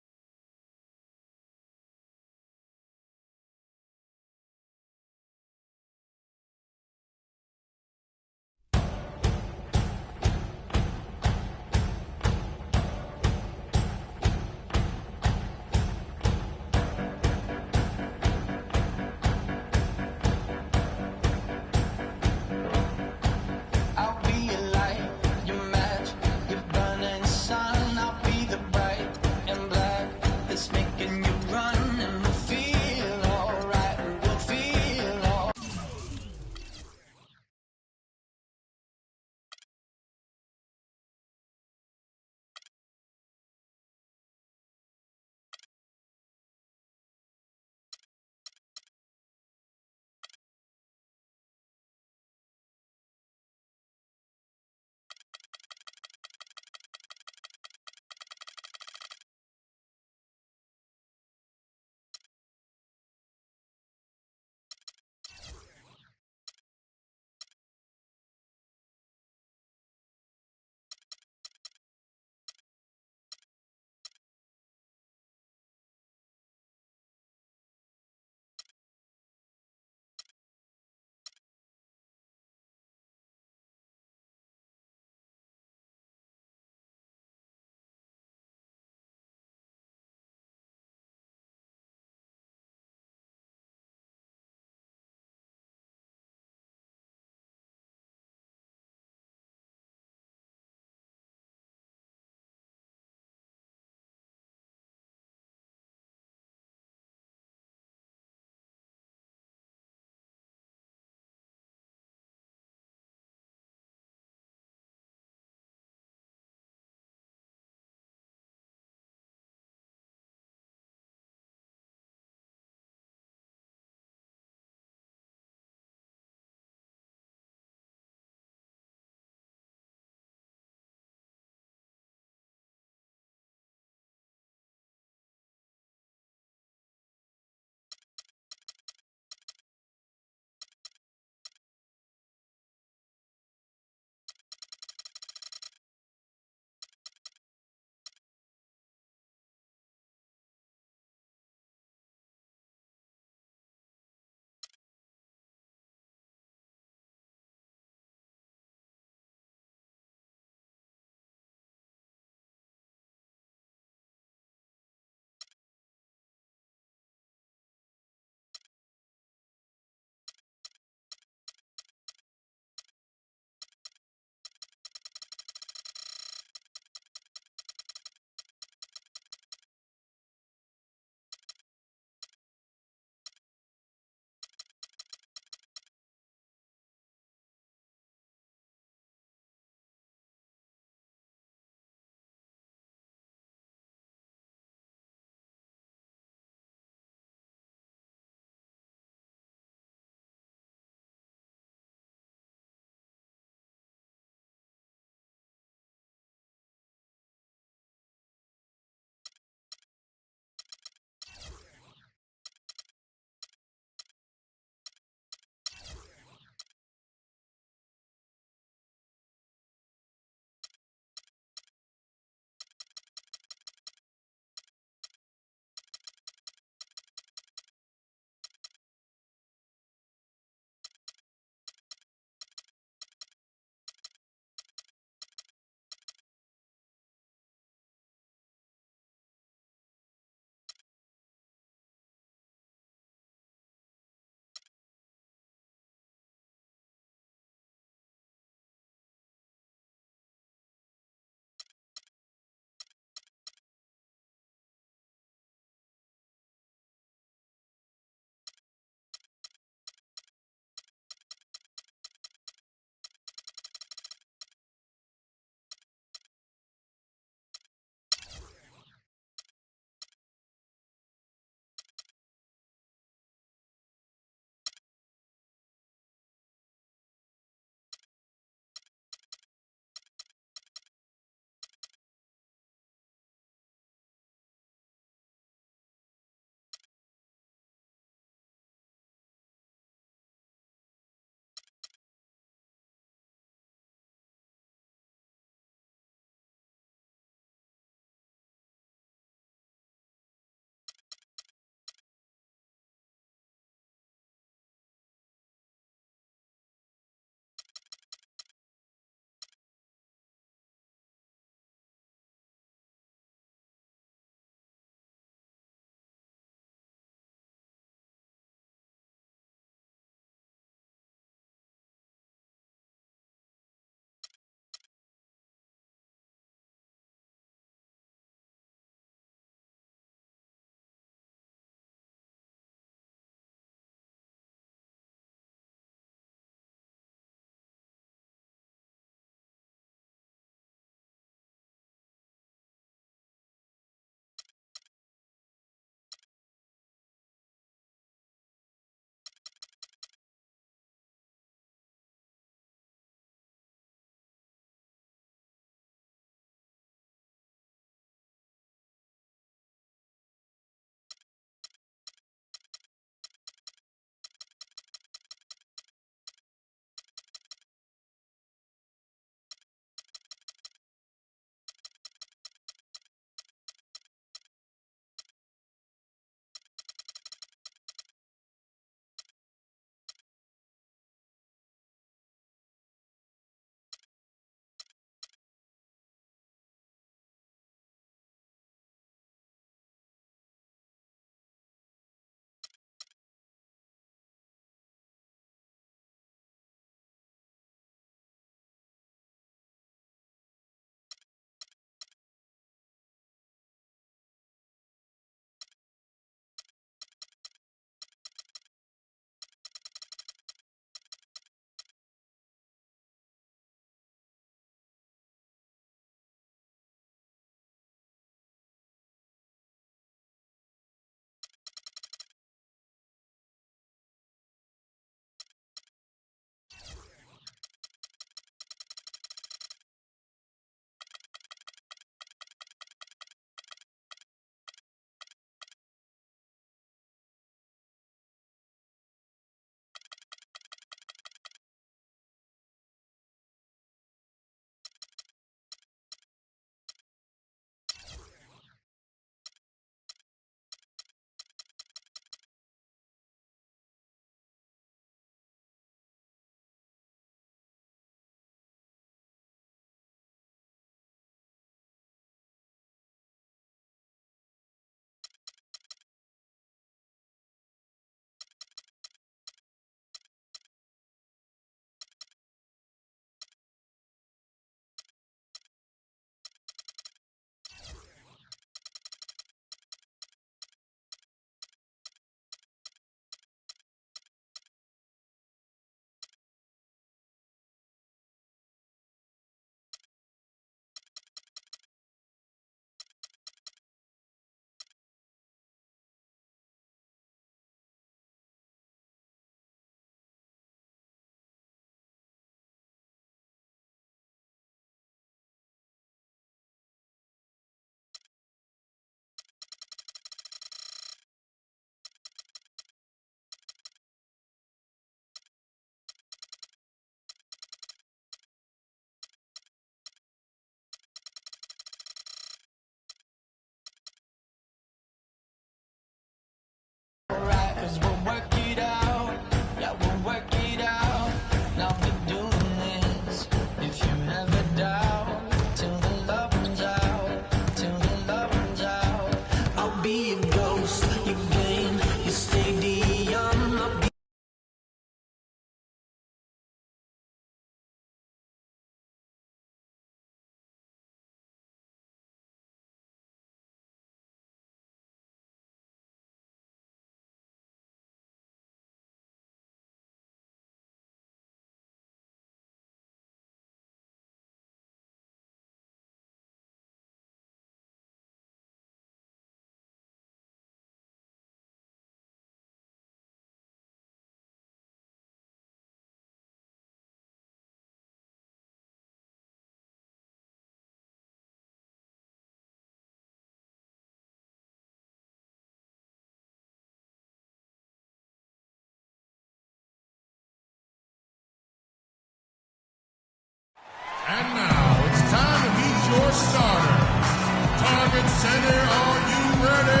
And now it's time to meet your starters. Target Center, are you ready?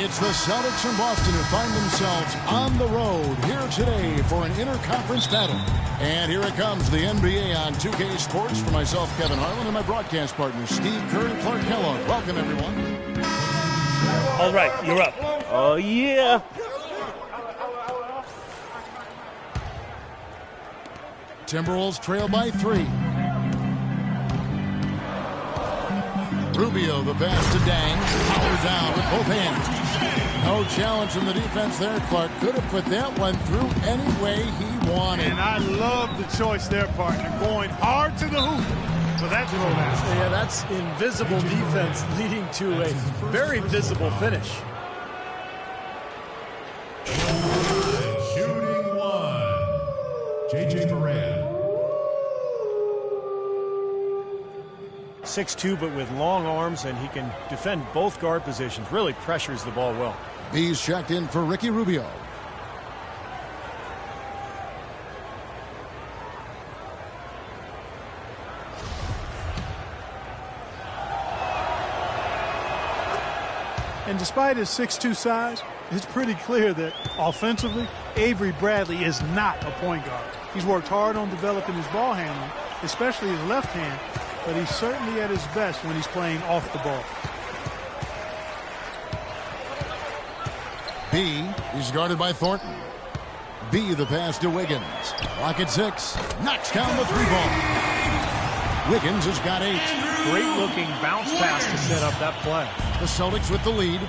It's the Celtics from Boston who find themselves on the road here today for an interconference battle. And here it comes, the NBA on 2K Sports for myself, Kevin Harlan, and my broadcast partners, Steve Kerr and Clark Kellogg. Welcome, everyone. All right, you're up. Oh, yeah. Timberwolves trail by 3. Rubio, the pass to Dang. Power down with both hands. No challenge from the defense there. Clark could have put that one through any way he wanted. And I love the choice there, partner, going hard to the hoop for that throw down. Yeah, that's invisible defense leading to a very visible finish. Shooting one. J.J. Barea. 6'2", but with long arms, and he can defend both guard positions. Really pressures the ball well. He's checked in for Ricky Rubio. And despite his 6'2" size, it's pretty clear that offensively, Avery Bradley is not a point guard. He's worked hard on developing his ball handling, especially his left hand, but he's certainly at his best when he's playing off the ball. B, he's guarded by Thornton. B, the pass to Wiggins. Clock at 6. Knocks down the 3-ball. Wiggins has got 8. Great looking bounce pass to set up that play. The Celtics with the lead.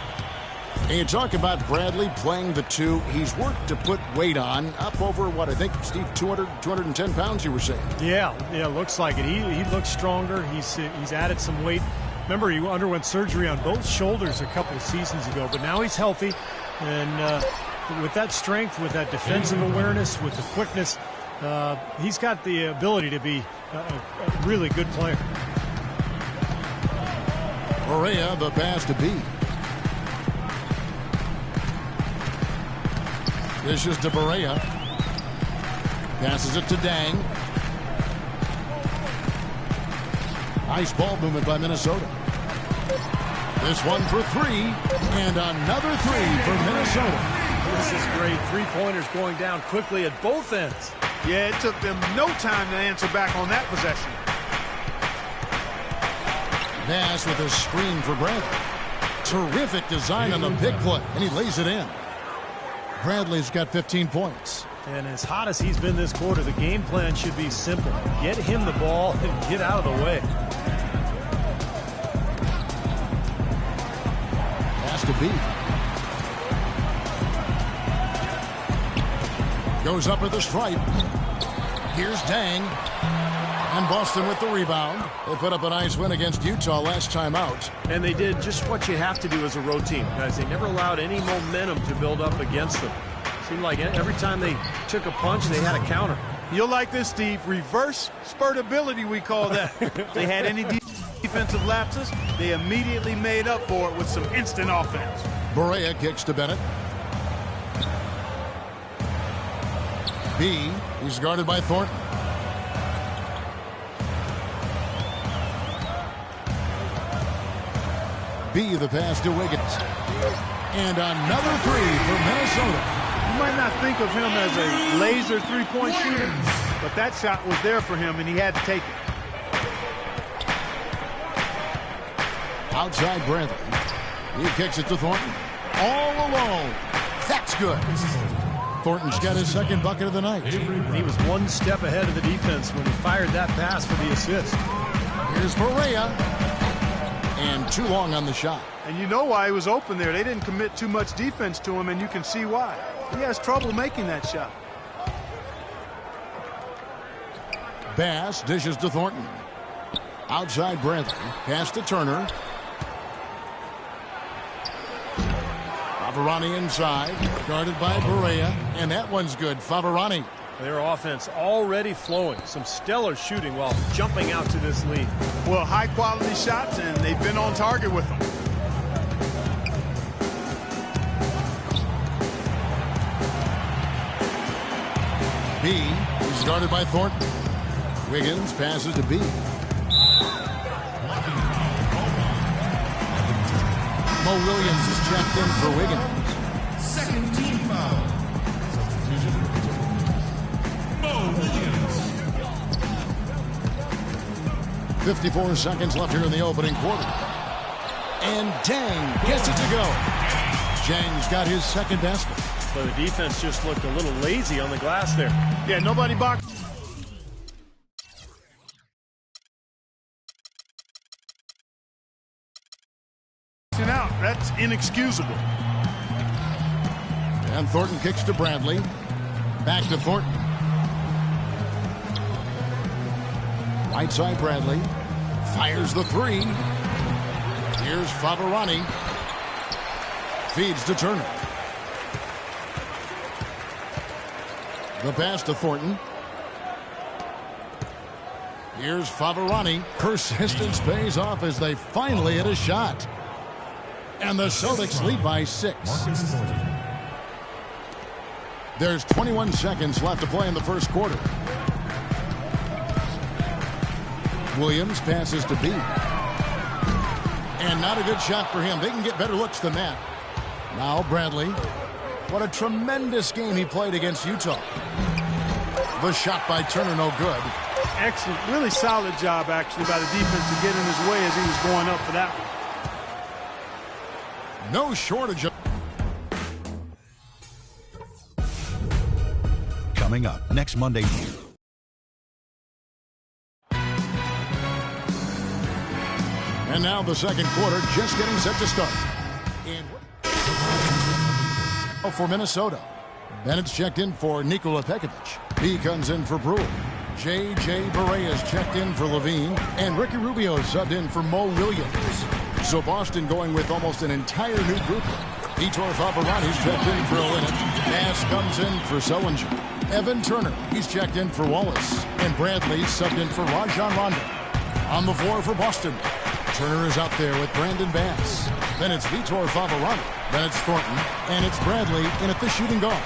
And you talk about Bradley playing the 2. He's worked to put weight on, up over, what, I think, Steve, 210 pounds, you were saying. Yeah, looks like it. He looks stronger. He's added some weight. Remember, he underwent surgery on both shoulders a couple of seasons ago, but now he's healthy. And with that strength, with that defensive awareness, with the quickness, he's got the ability to be a really good player. Barea, the pass to B. Dishes to Barea. Passes it to Dang. Nice ball movement by Minnesota. This one for 3, and another 3 for Minnesota. This is great. 3-pointers going down quickly at both ends. Yeah, it took them no time to answer back on that possession. Nash with a screen for Bradley. Terrific design on the big play, and he lays it in. Bradley's got 15 points. And as hot as he's been this quarter, the game plan should be simple. Get him the ball and get out of the way. Pass to B. Goes up with the stripe. Here's Dang. And Boston with the rebound. They put up a nice win against Utah last time out. And they did just what you have to do as a road team, guys. They never allowed any momentum to build up against them. Seemed like every time they took a punch, they had a counter. You'll like this, Steve. Reverse spurtability, we call that. If they had any defensive lapses, they immediately made up for it with some instant offense. Barea kicks to Bennett. B, he's guarded by Thornton. B, the pass to Wiggins. And another 3 for Minnesota. You might not think of him as a laser three-point shooter, but that shot was there for him, and he had to take it. Outside Bradley. He kicks it to Thornton. All alone. That's good. Thornton's got his second bucket of the night. He was one step ahead of the defense when he fired that pass for the assist. Here's Barea. And too long on the shot. And you know why he was open there. They didn't commit too much defense to him, and you can see why. He has trouble making that shot. Bass dishes to Thornton. Outside Bradley. Pass to Turner. Favarani inside. Guarded by Barea. And that one's good. Favarani. Their offense already flowing. Some stellar shooting while jumping out to this lead. Well, high-quality shots, and they've been on target with them. B is guarded by Thornton. Wiggins passes to B. Mo Williams is checked in for Wiggins. Second team foul. Mo Williams. 54 seconds left here in the opening quarter. And Dang gets it to go. Jang's got his second basket. So the defense just looked a little lazy on the glass there. Yeah, nobody boxed. Out. That's inexcusable. And Thornton kicks to Bradley. Back to Thornton. Right side Bradley. Fires the three. Here's Favarani. Feeds to Turner. The pass to Thornton. Here's Favarani. Persistence pays off as they finally hit a shot. And the Celtics lead by 6. There's 21 seconds left to play in the first quarter. Williams passes to B. And not a good shot for him. They can get better looks than that. Now Bradley. What a tremendous game he played against Utah. The shot by Turner, no good. Excellent. Really solid job, actually, by the defense to get in his way as he was going up for that one. No shortage of... Coming up next Monday. And now the second quarter just getting set to start. For Minnesota. Bennett's checked in for Nikola Pekovic. He comes in for Brewer. J.J. Barea is checked in for Levine. And Ricky Rubio subbed in for Mo Williams. So Boston going with almost an entire new group. Vitor Favarani's checked in for Olynyk. Bass comes in for Sullinger. Evan Turner, he's checked in for Wallace. And Bradley subbed in for Rajon Rondo. On the floor for Boston. Turner is out there with Brandon Bass. Then it's Vitor Favarani. Then it's Thornton. And it's Bradley in at the shooting guard.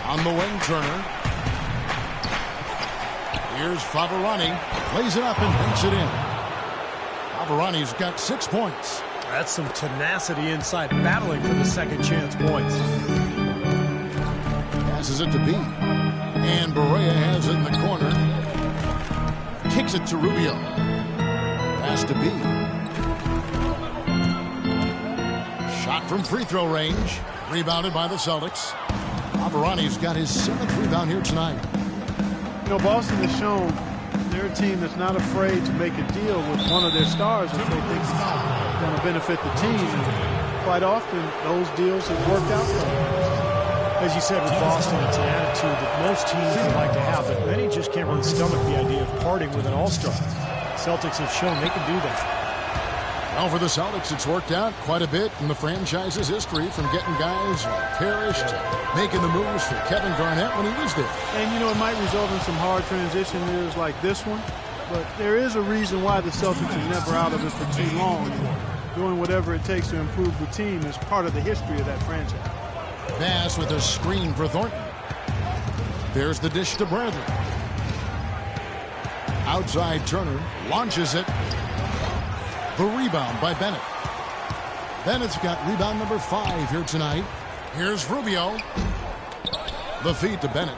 On the wing, Turner. Here's Favarani. Plays it up and banks it in. Favarani's got 6 points. That's some tenacity inside, battling for the second chance points. Passes it to B. And Barea has it in the corner. Kicks it to Rubio. Pass to B. Shot from free throw range. Rebounded by the Celtics. Favarani's got his 7th rebound here tonight. You know, Boston has shown they're a team that's not afraid to make a deal with one of their stars if they think it's going to benefit the team. And quite often, those deals have worked out for them. As you said with Boston, it's an attitude that most teams would like to have, but many just can't really stomach the idea of parting with an all-star. Celtics have shown they can do that. Well, for the Celtics, it's worked out quite a bit in the franchise's history, from getting guys like Parrish to making the moves for Kevin Garnett when he was there. And, you know, it might result in some hard transition years like this one, but there is a reason why the Celtics are never out of it for too long. Doing whatever it takes to improve the team is part of the history of that franchise. Bass with a screen for Thornton. There's the dish to Bradley. Outside Turner launches it. The rebound by Bennett. Bennett's got rebound number 5 here tonight. Here's Rubio. The feed to Bennett.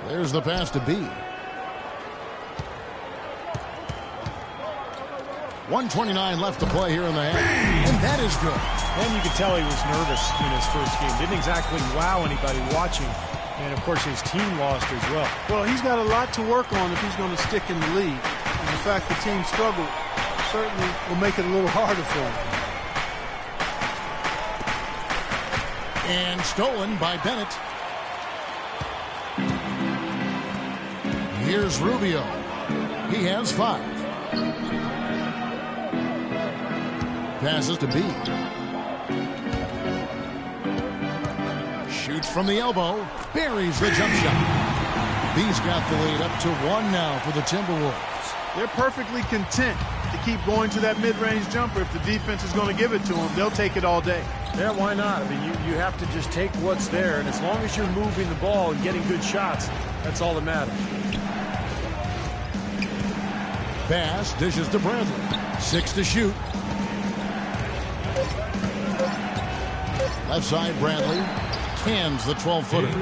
There's the pass to B. 1:29 left to play here in the half. And that is good. And you could tell he was nervous in his first game. Didn't exactly wow anybody watching. And, of course, his team lost as well. Well, he's got a lot to work on if he's going to stick in the league. And the fact the team struggled certainly will make it a little harder for him. And stolen by Bennett. Here's Rubio. He has 5. Passes to B. Shoots from the elbow. Buries the jump shot. B's got the lead up to 1 now for the Timberwolves. They're perfectly content to keep going to that mid-range jumper. If the defense is going to give it to them, they'll take it all day. Yeah, why not? I mean, you have to just take what's there, and as long as you're moving the ball and getting good shots, that's all that matters. Bass dishes to Bradley. 6 to shoot. Left side, Bradley cans the 12-footer.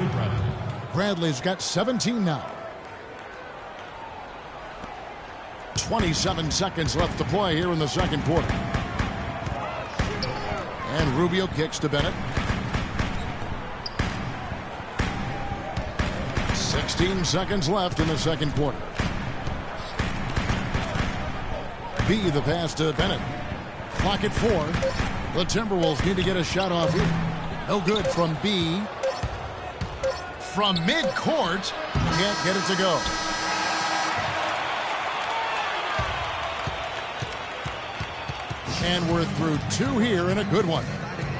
Bradley's got 17 now. 27 seconds left to play here in the second quarter. And Rubio kicks to Bennett. 16 seconds left in the second quarter. B, the pass to Bennett. Clock at 4. The Timberwolves need to get a shot off here. No good from B. From midcourt, can't get it to go. And we're through 2 here and a good one.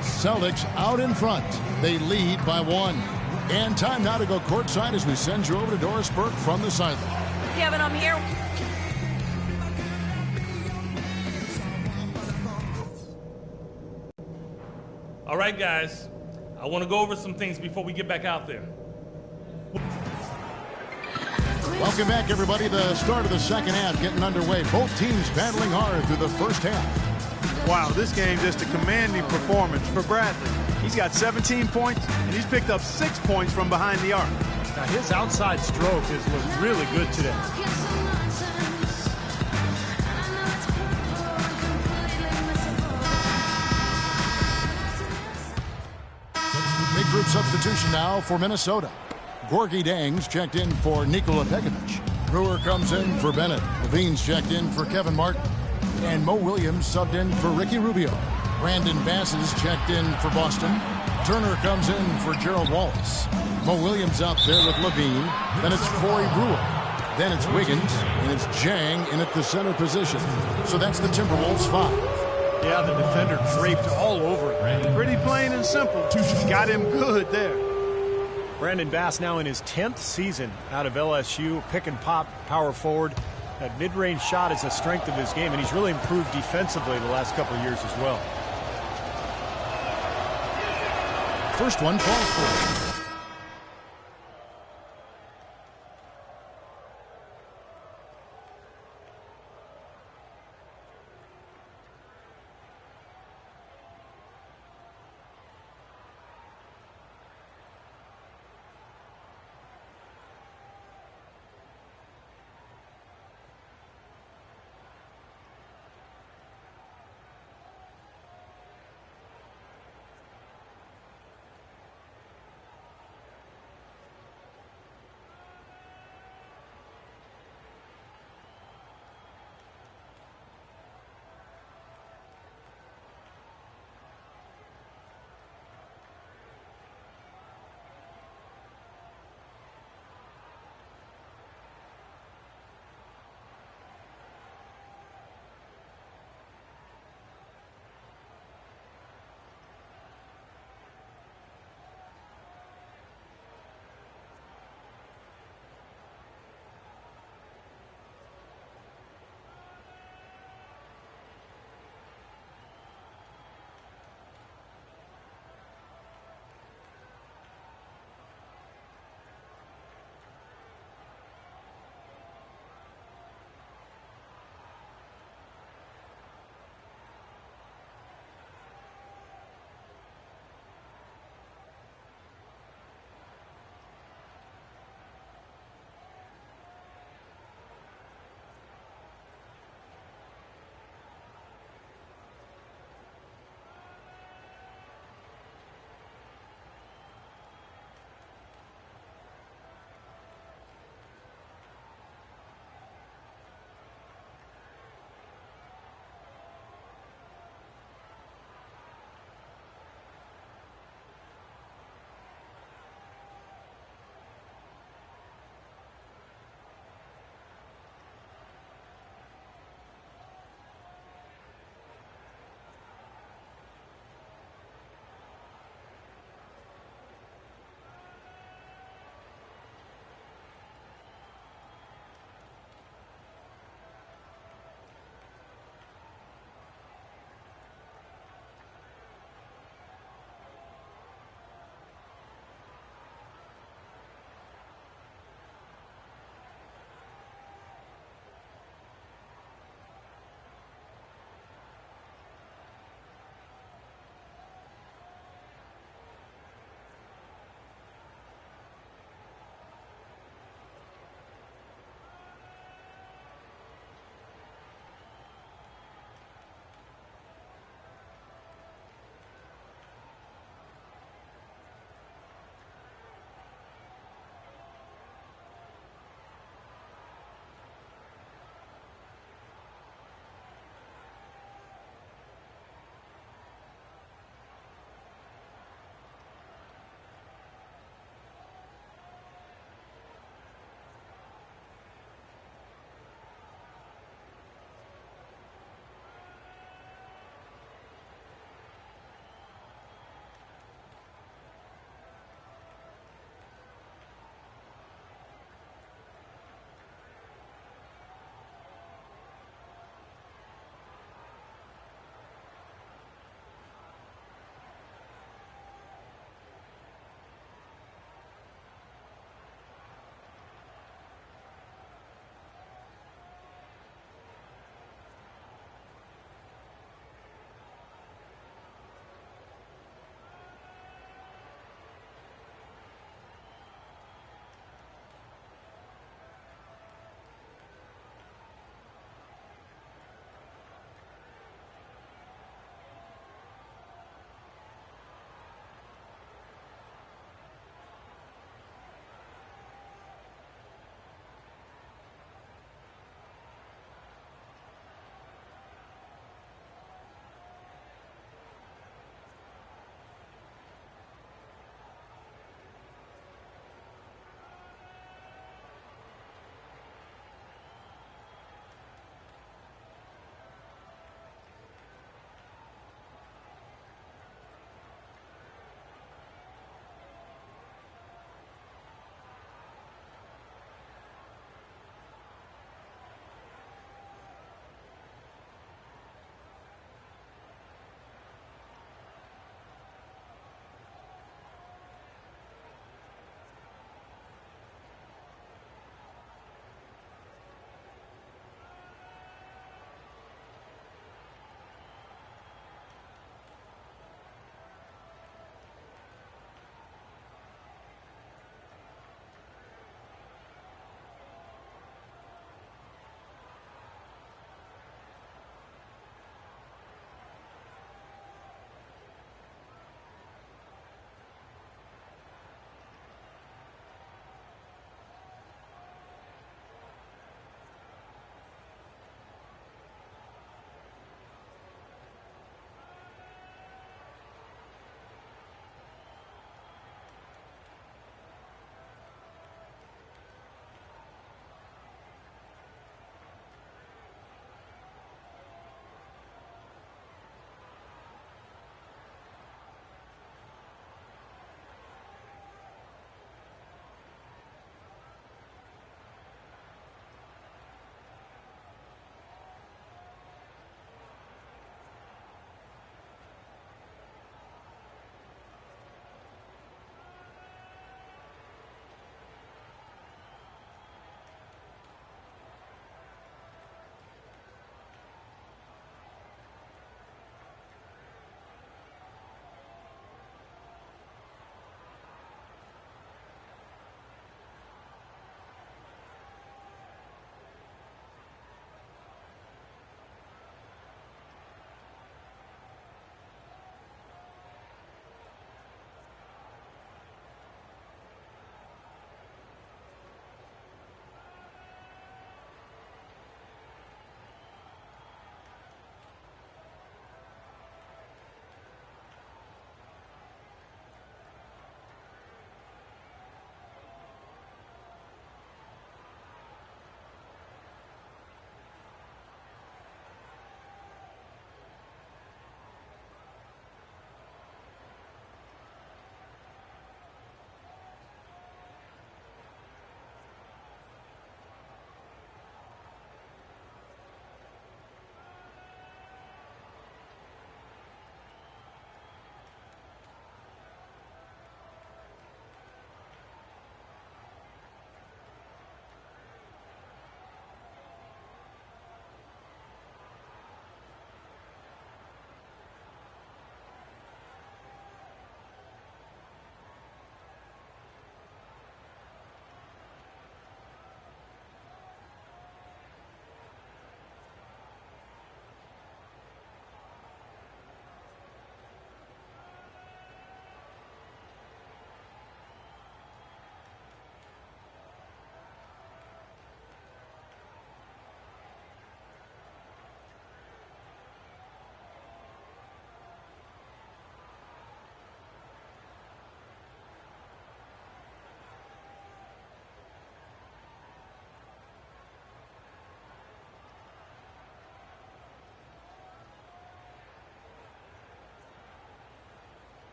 Celtics out in front. They lead by 1. And time now to go courtside as we send you over to Doris Burke from the sideline. Kevin, I'm here. All right, guys. I want to go over some things before we get back out there. Welcome back, everybody. The start of the second half getting underway. Both teams battling hard through the first half. Wow, this game just a commanding performance for Bradley. He's got 17 points, and he's picked up 6 points from behind the arc. Now, his outside stroke has looked really good today. Big group substitution now for Minnesota. Gorgie Dangs checked in for Nikola Pekovic. Brewer comes in for Bennett. Levine's checked in for Kevin Martin. And Mo Williams subbed in for Ricky Rubio. Brandon Bass is checked in for Boston. Turner comes in for Gerald Wallace. Mo Williams out there with Levine. Then it's Corey Brewer. Then it's Wiggins. And it's Jang in at the center position. So that's the Timberwolves 5. Yeah, the defender draped all over it. Pretty plain and simple. Got him good there. Brandon Bass now in his 10th season out of LSU. Pick and pop, power forward. That mid-range shot is a strength of his game, and he's really improved defensively the last couple of years as well. First one falls for him.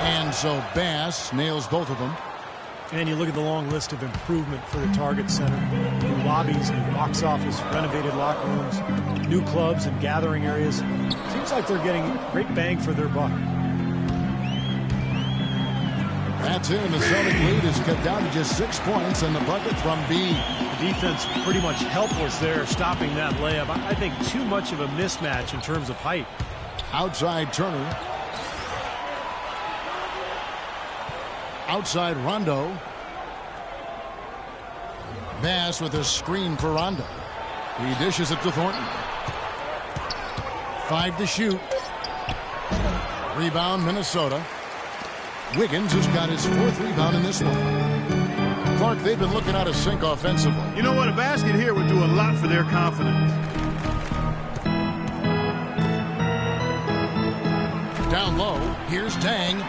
And so Bass nails both of them. And you look at the long list of improvement for the Target Center. New lobbies, new box office, renovated locker rooms, new clubs and gathering areas. Seems like they're getting great bang for their buck. That's it, and the Celtic lead is cut down to just 6 points in the bucket from B. The defense pretty much helpless there, stopping that layup. I think too much of a mismatch in terms of height. Outside Turner. Outside Rondo. Bass with a screen for Rondo. He dishes it to Thornton. 5 to shoot. Rebound Minnesota. Wiggins has got his 4th rebound in this one. Clark, they've been looking out of sync offensively. You know what? A basket here would do a lot for their confidence. Down low, here's Dang.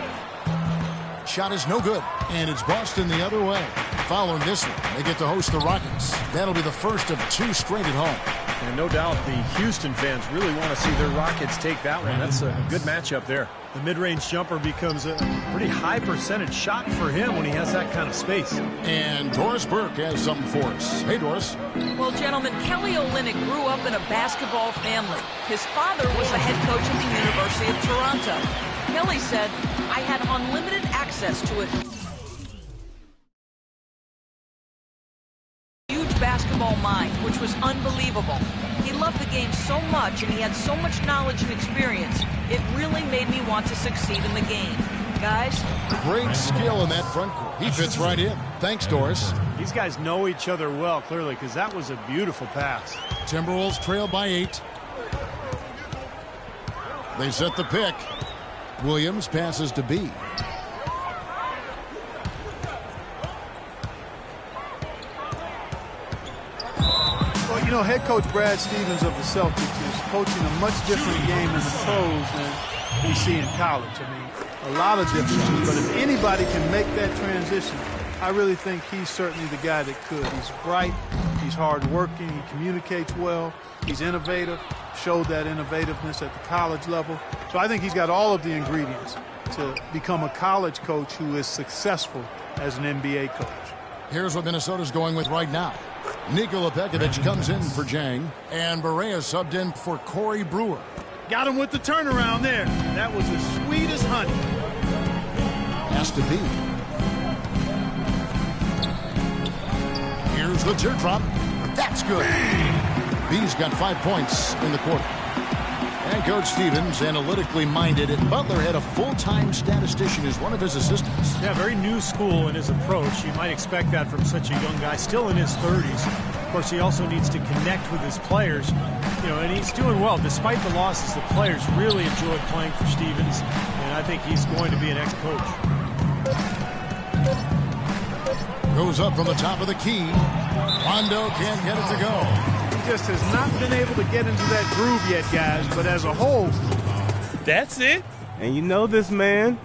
Shot is no good, and it's Boston the other way. Following this one, they get to host the Rockets. That'll be the first of 2 straight at home. And no doubt the Houston fans really want to see their Rockets take that one. That's a good matchup there. The mid-range jumper becomes a pretty high percentage shot for him when he has that kind of space. And Doris Burke has something for us. Hey, Doris. Well, gentlemen, Kelly Olynyk grew up in a basketball family. His father was the head coach at the University of Toronto. Kelly said, I had unlimited access to a huge basketball mind, which was unbelievable. He loved the game so much, and he had so much knowledge and experience. It really made me want to succeed in the game. Guys? Great skill in that front court. He fits right in. Thanks, Doris. These guys know each other well, clearly, because that was a beautiful pass. Timberwolves trail by 8. They set the pick. Williams passes to B. Well, you know, head coach Brad Stevens of the Celtics is coaching a much different game in the pros than we see in college. I mean, a lot of differences, but if anybody can make that transition, I really think he's certainly the guy that could. He's bright, he's hardworking, he communicates well, he's innovative, showed that innovativeness at the college level. So I think he's got all of the ingredients to become a college coach who is successful as an NBA coach. Here's what Minnesota's going with right now. Nikola Pekovic comes in for Jang, and Barea subbed in for Corey Brewer. Got him with the turnaround there. That was as sweet as honey. Has to be. Here's the teardrop. That's good. B's got 5 points in the quarter. And Coach Stevens, analytically minded, and Butler had a full-time statistician as one of his assistants. Yeah, very new school in his approach. You might expect that from such a young guy, still in his 30s. Of course, he also needs to connect with his players, you know, and he's doing well. Despite the losses, the players really enjoyed playing for Stevens, and I think he's going to be an ex-coach. Goes up from the top of the key. Rondo can't get it to go. Just has not been able to get into that groove yet, guys, but as a whole, that's it. And you know this man.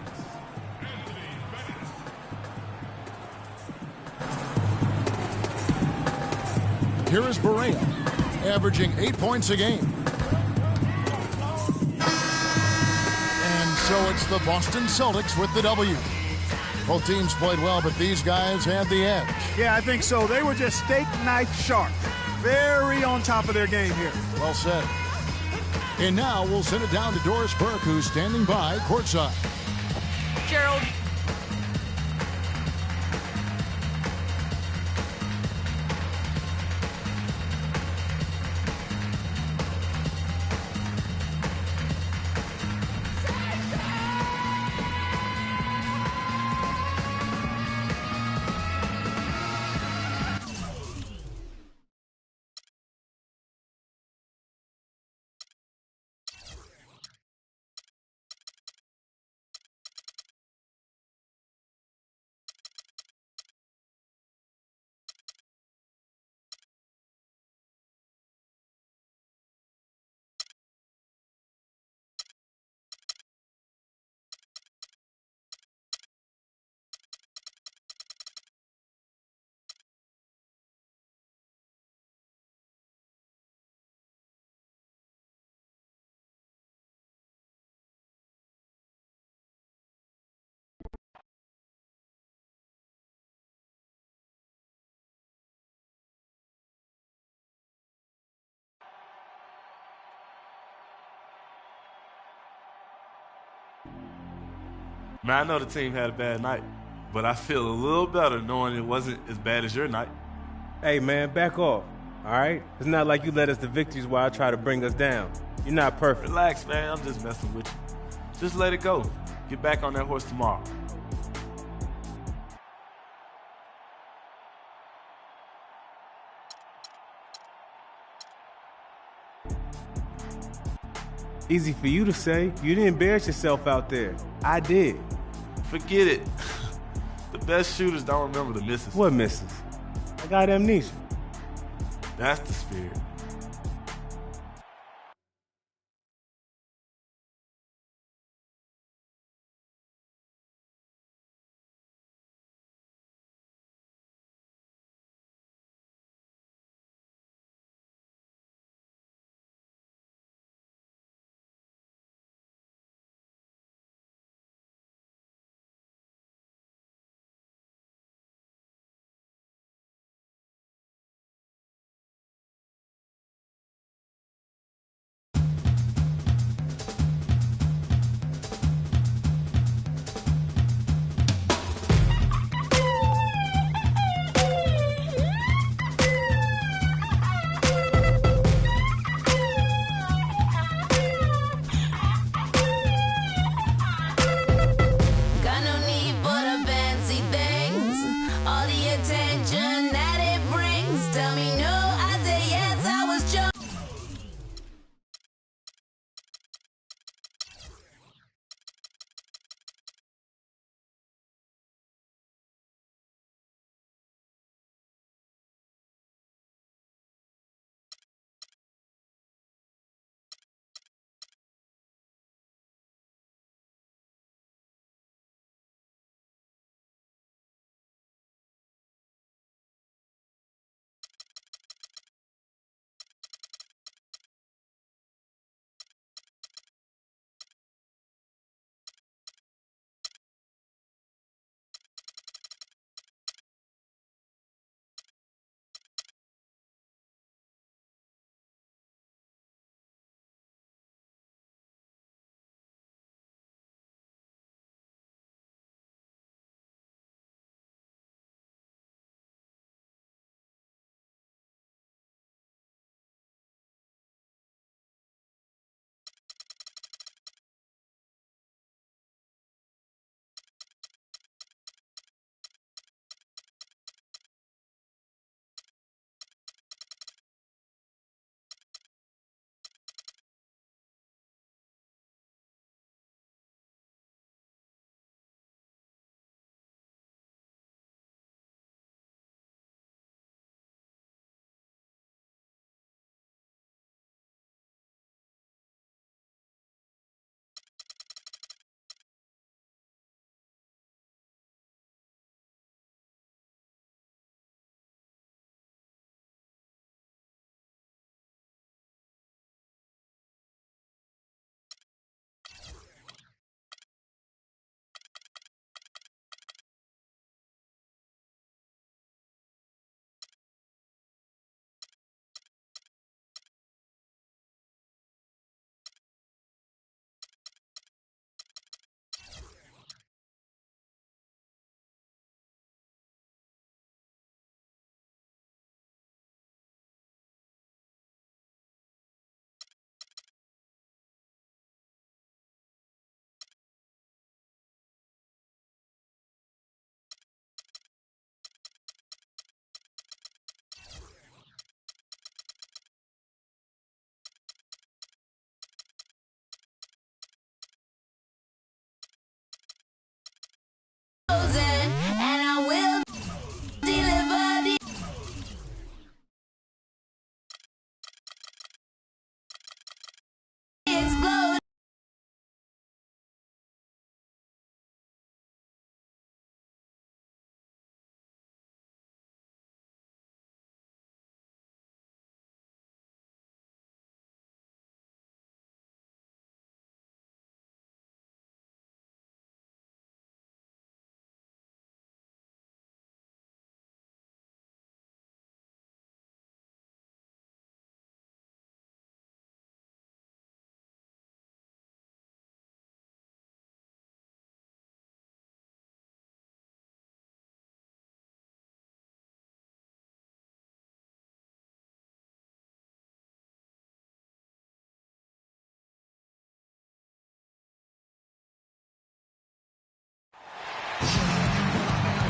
Here is Barea, averaging 8 points a game. And so it's the Boston Celtics with the W. Both teams played well, but these guys had the edge. yeah, I think so. They were just steak knife sharp. Very on top of their game here. Well said. And now we'll send it down to Doris Burke, who's standing by courtside. Gerald, Man, I know the team had a bad night, but I feel a little better knowing it wasn't as bad as your night. Hey, man, back off, all right? It's not like you led us to victories while I try to bring us down. You're not perfect. Relax, man. I'm just messing with you. Just let it go. Get back on that horse tomorrow. Easy for you to say. You didn't embarrass yourself out there. I did. Forget it. The best shooters don't remember the misses. What misses? I got amnesia. That's the spirit.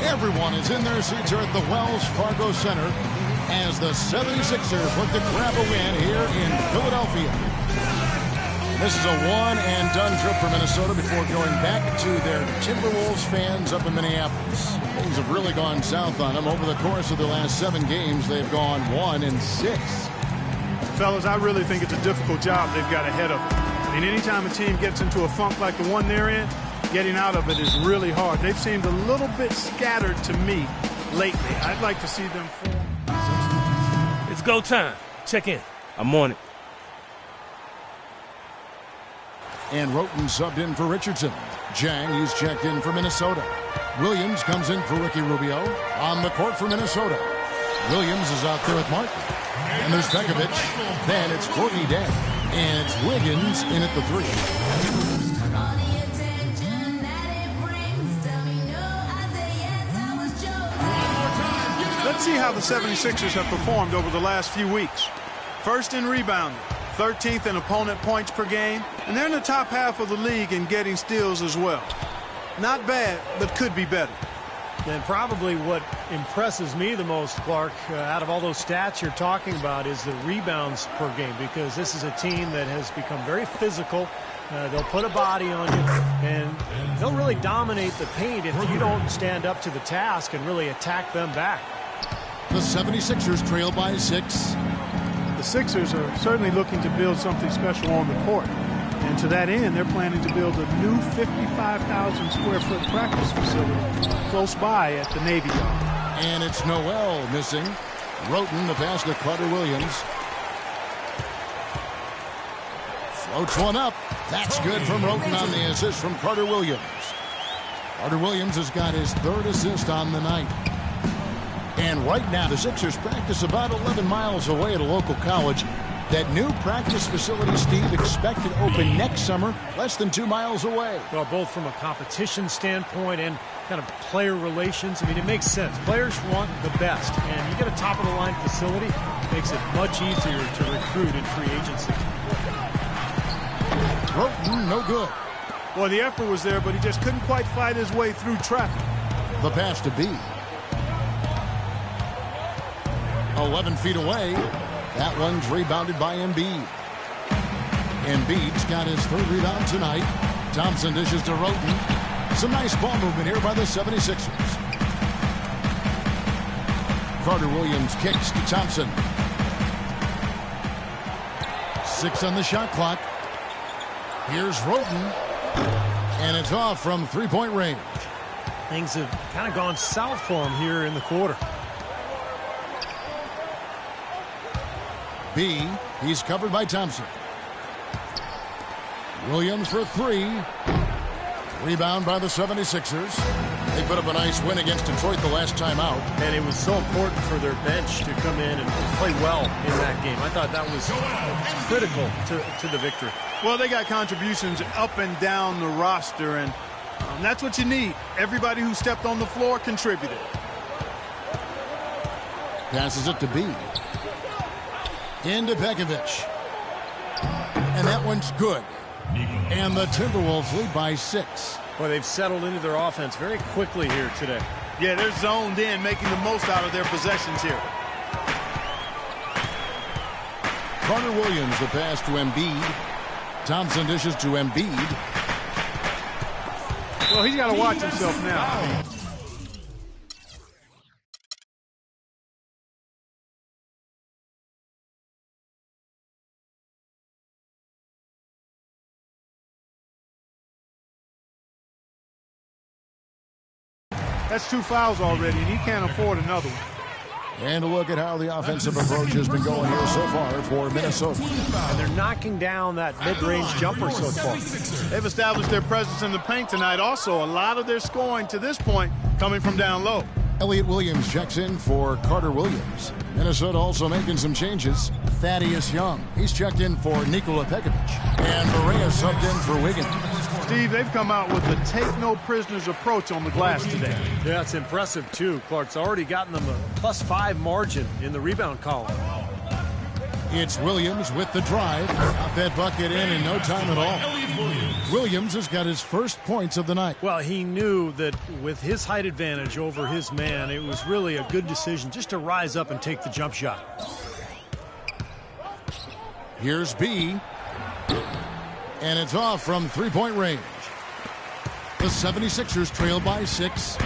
Everyone is in their seats here at the Wells Fargo Center as the 76ers look to grab a win here in Philadelphia. This is a one-and-done trip for Minnesota before going back to their Timberwolves fans up in Minneapolis. Things have really gone south on them. Over the course of the last 7 games, they've gone 1-6. Fellas, I really think it's a difficult job they've got ahead of them. I mean, anytime a team gets into a funk like the one they're in, getting out of it is really hard. They've seemed a little bit scattered to me lately. I'd like to see them form. It's go time. Check in. I'm on it. And Roten subbed in for Richardson. Jang, he's checked in for Minnesota. Williams comes in for Ricky Rubio. On the court for Minnesota. Williams is out there with Martin. And there's Pekovic. Then it's Courtney Day. And it's Wiggins in at the 3. Let's see how the 76ers have performed over the last few weeks. First in rebounding, 13th in opponent points per game, and they're in the top half of the league in getting steals as well. Not bad, but could be better. And probably what impresses me the most, Clark, out of all those stats you're talking about is the rebounds per game, because this is a team that has become very physical. They'll put a body on you, and they'll really dominate the paint if you don't stand up to the task and really attack them back. The 76ers trail by 6. The Sixers are certainly looking to build something special on the court. And to that end, they're planning to build a new 55,000 square foot practice facility close by at the Navy Yard. And it's Noel missing. Roten, the pass to Carter Williams. Floats one up. That's good from Roten on the assist from Carter Williams. Carter Williams has got his 3rd assist on the night. And right now, the Sixers practice about 11 miles away at a local college. That new practice facility, Steve, expected to open next summer, less than 2 miles away. Well, both from a competition standpoint and kind of player relations, I mean, it makes sense. Players want the best, and you get a top-of-the-line facility, it makes it much easier to recruit in free agency. Roten, no good. Well, the effort was there, but he just couldn't quite fight his way through traffic. The pass to B. 11 feet away. That one's rebounded by Embiid. Embiid's got his 3rd rebound tonight. Thompson dishes to Roten. Some nice ball movement here by the 76ers. Carter Williams kicks to Thompson. 6 on the shot clock. Here's Roten. And it's off from 3-point range. Things have kind of gone south for him here in the quarter. B, he's covered by Thompson. Williams for 3. Rebound by the 76ers. They put up a nice win against Detroit the last time out. And it was so important for their bench to come in and play well in that game. I thought that was critical to the victory. Well, they got contributions up and down the roster, and that's what you need. Everybody who stepped on the floor contributed. Passes it to B. Into Pekovic. And that one's good. And the Timberwolves lead by 6. Well, they've settled into their offense very quickly here today. Yeah, they're zoned in, making the most out of their possessions here. Carter Williams, the pass to Embiid. Thompson dishes to Embiid. Well, he's got to watch himself now. That's 2 fouls already, and he can't afford another one. And a look at how the offensive approach has been going here so far for Minnesota. And they're knocking down that mid-range jumper so far. They've established their presence in the paint tonight. Also, a lot of their scoring to this point coming from down low. Elliot Williams checks in for Carter Williams. Minnesota also making some changes. Thaddeus Young, he's checked in for Nikola Pekovic. And Maria subbed in for Wiggins. Steve, they've come out with a take-no-prisoners approach on the glass today. Yeah, it's impressive, too. Clark's already gotten them a +5 margin in the rebound column. It's Williams with the drive. Got that bucket in no time at all. Williams has got his first points of the night. Well, he knew that with his height advantage over his man, it was really a good decision just to rise up and take the jump shot. Here's B. And it's off from three-point range. The 76ers trail by 6.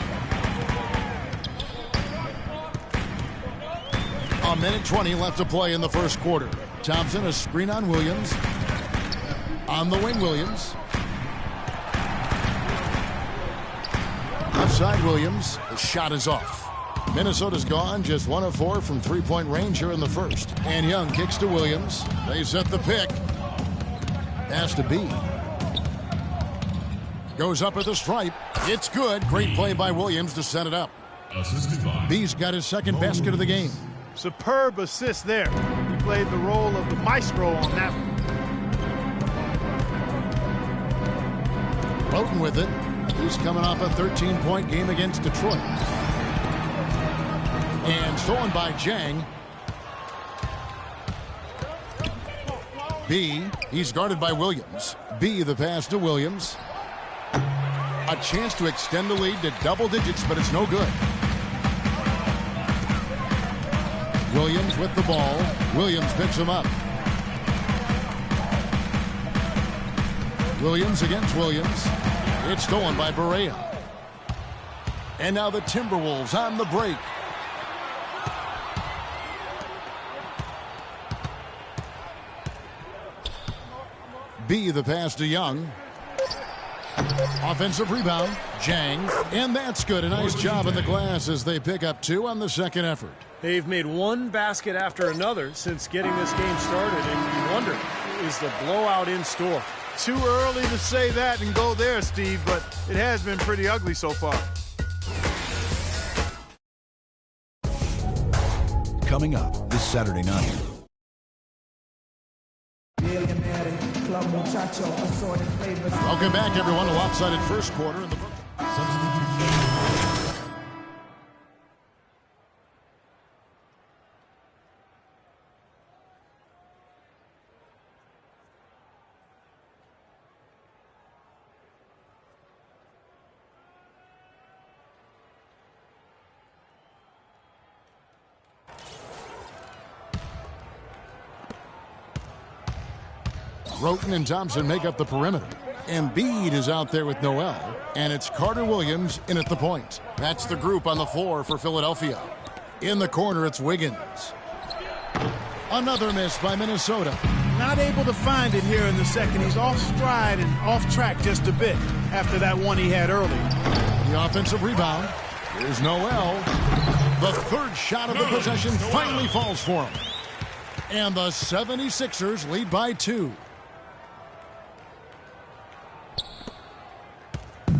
A minute 20 left to play in the first quarter. Thompson, a screen on Williams. On the wing, Williams. Outside Williams. The shot is off. Minnesota's gone just 1 of 4 from three-point range here in the first. And Young kicks to Williams. They set the pick. Pass to B. Goes up at the stripe. It's good. Great play by Williams to set it up. B's got his second basket of the game. Superb assist there. He played the role of the maestro on that one. Roten with it. He's coming off a 13-point game against Detroit. And stolen by Jang. B, he's guarded by Williams. B, the pass to Williams. A chance to extend the lead to double digits, but it's no good. Williams with the ball. Williams picks him up. Williams against Williams. It's stolen by Barea. And now the Timberwolves on the break. B, the pass to Young. Offensive rebound, Jang. And that's good. A nice job in the glass as they pick up 2 on the second effort. They've made one basket after another since getting this game started, and you wonder, is the blowout in store? Too early to say that and go there, Steve, but it has been pretty ugly so far. Coming up this Saturday night. Welcome back, everyone, to lopsided first quarter in the Roten and Thompson make up the perimeter. Embiid is out there with Noel, and it's Carter Williams in at the point. That's the group on the floor for Philadelphia. In the corner, it's Wiggins. Another miss by Minnesota. Not able to find it here in the second. He's off stride and off track just a bit after that one he had early. The offensive rebound. Here's Noel. The third shot of the possession finally falls for him. And the 76ers lead by 2.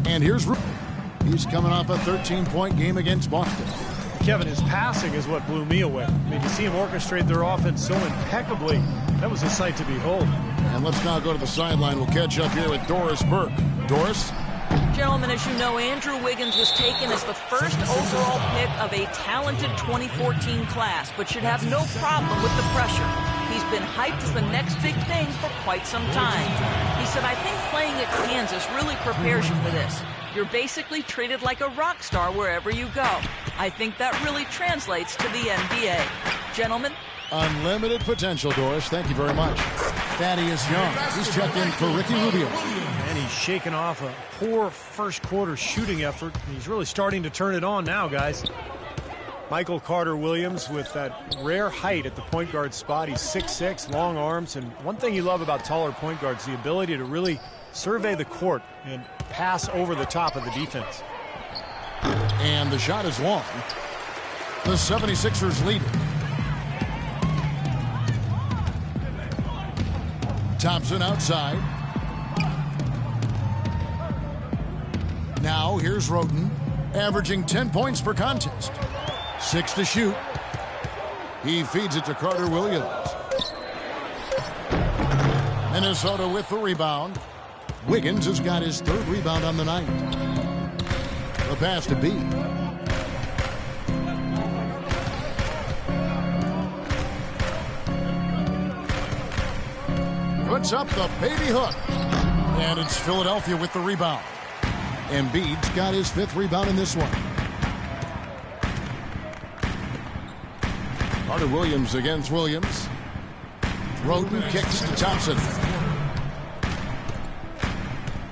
And here's Root. He's coming off a 13-point game against Boston. Kevin, his passing is what blew me away. I mean, to see him orchestrate their offense so impeccably, that was a sight to behold. And let's now go to the sideline. We'll catch up here with Doris Burke. Doris? Gentlemen, as you know, Andrew Wiggins was taken as the first overall pick of a talented 2014 class, but should have no problem with the pressure. He's been hyped as the next big thing for quite some time. He said, I think playing at Kansas really prepares you for this. You're basically treated like a rock star wherever you go. I think that really translates to the NBA. Gentlemen? Unlimited potential, Doris. Thank you very much. Thaddeus Young. He's checked in for Ricky Rubio. And he's shaken off a poor first quarter shooting effort. He's really starting to turn it on now, guys. Michael Carter Williams with that rare height at the point guard spot. He's 6'6", long arms. And one thing you love about taller point guards, the ability to really survey the court and pass over the top of the defense. And the shot is long. The 76ers lead it. Thompson outside. Now here's Roten, averaging 10 points per contest. 6 to shoot. He feeds it to Carter Williams. Minnesota with the rebound. Wiggins has got his third rebound on the night. The pass to B. puts up the baby hook. And it's Philadelphia with the rebound. Embiid's got his 5th rebound in this one. Carter Williams against Williams. Roden kicks to Thompson.